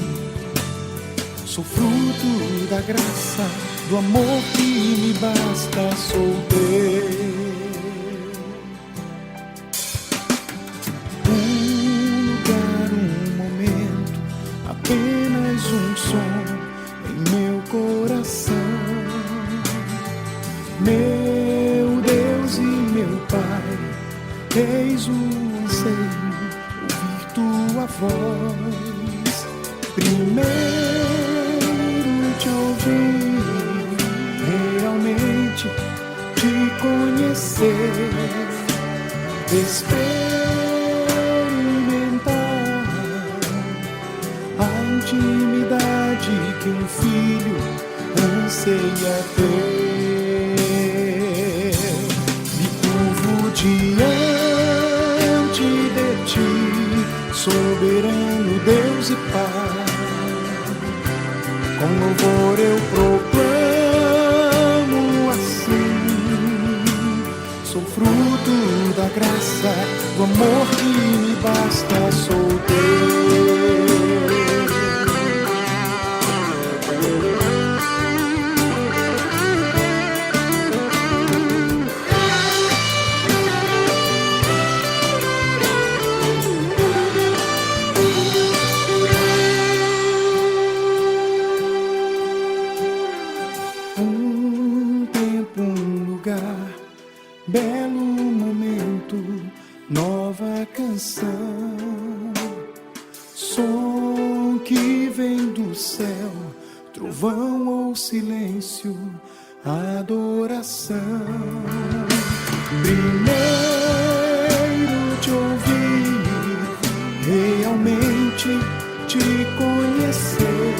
sou fruto da graça, do amor que me basta, sou teu. Apenas um som em meu coração. Meu Deus e meu Pai, eis o anseio, ouvir tua voz. Primeiro te ouvir, realmente te conhecer, intimidade que um filho anseia ter. Me curvo diante de ti, soberano Deus e Pai. Com louvor eu proclamo assim: sou fruto da graça, do amor que me basta, sou teu. Belo momento, nova canção, som que vem do céu, trovão ou silêncio, adoração. Primeiro te ouvir, realmente te conhecer,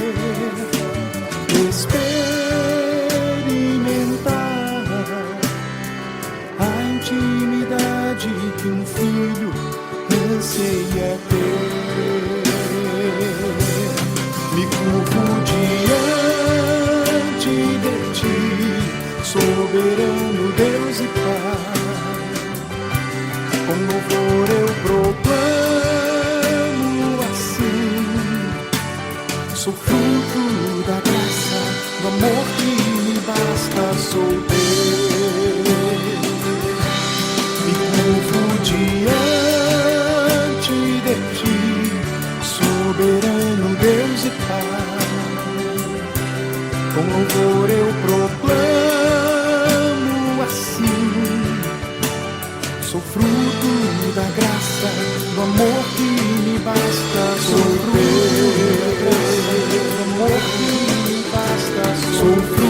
intimidade que um filho anseia ter. Me curvo diante de ti, soberano Deus e Pai. Com louvor eu proclamo assim: sou fruto da graça, do amor que me basta, sou teu. Diante de ti, soberano Deus e Pai. Com louvor eu proclamo assim: sou fruto da graça, do amor que me basta, sou teu. Do amor que me basta, sou fruto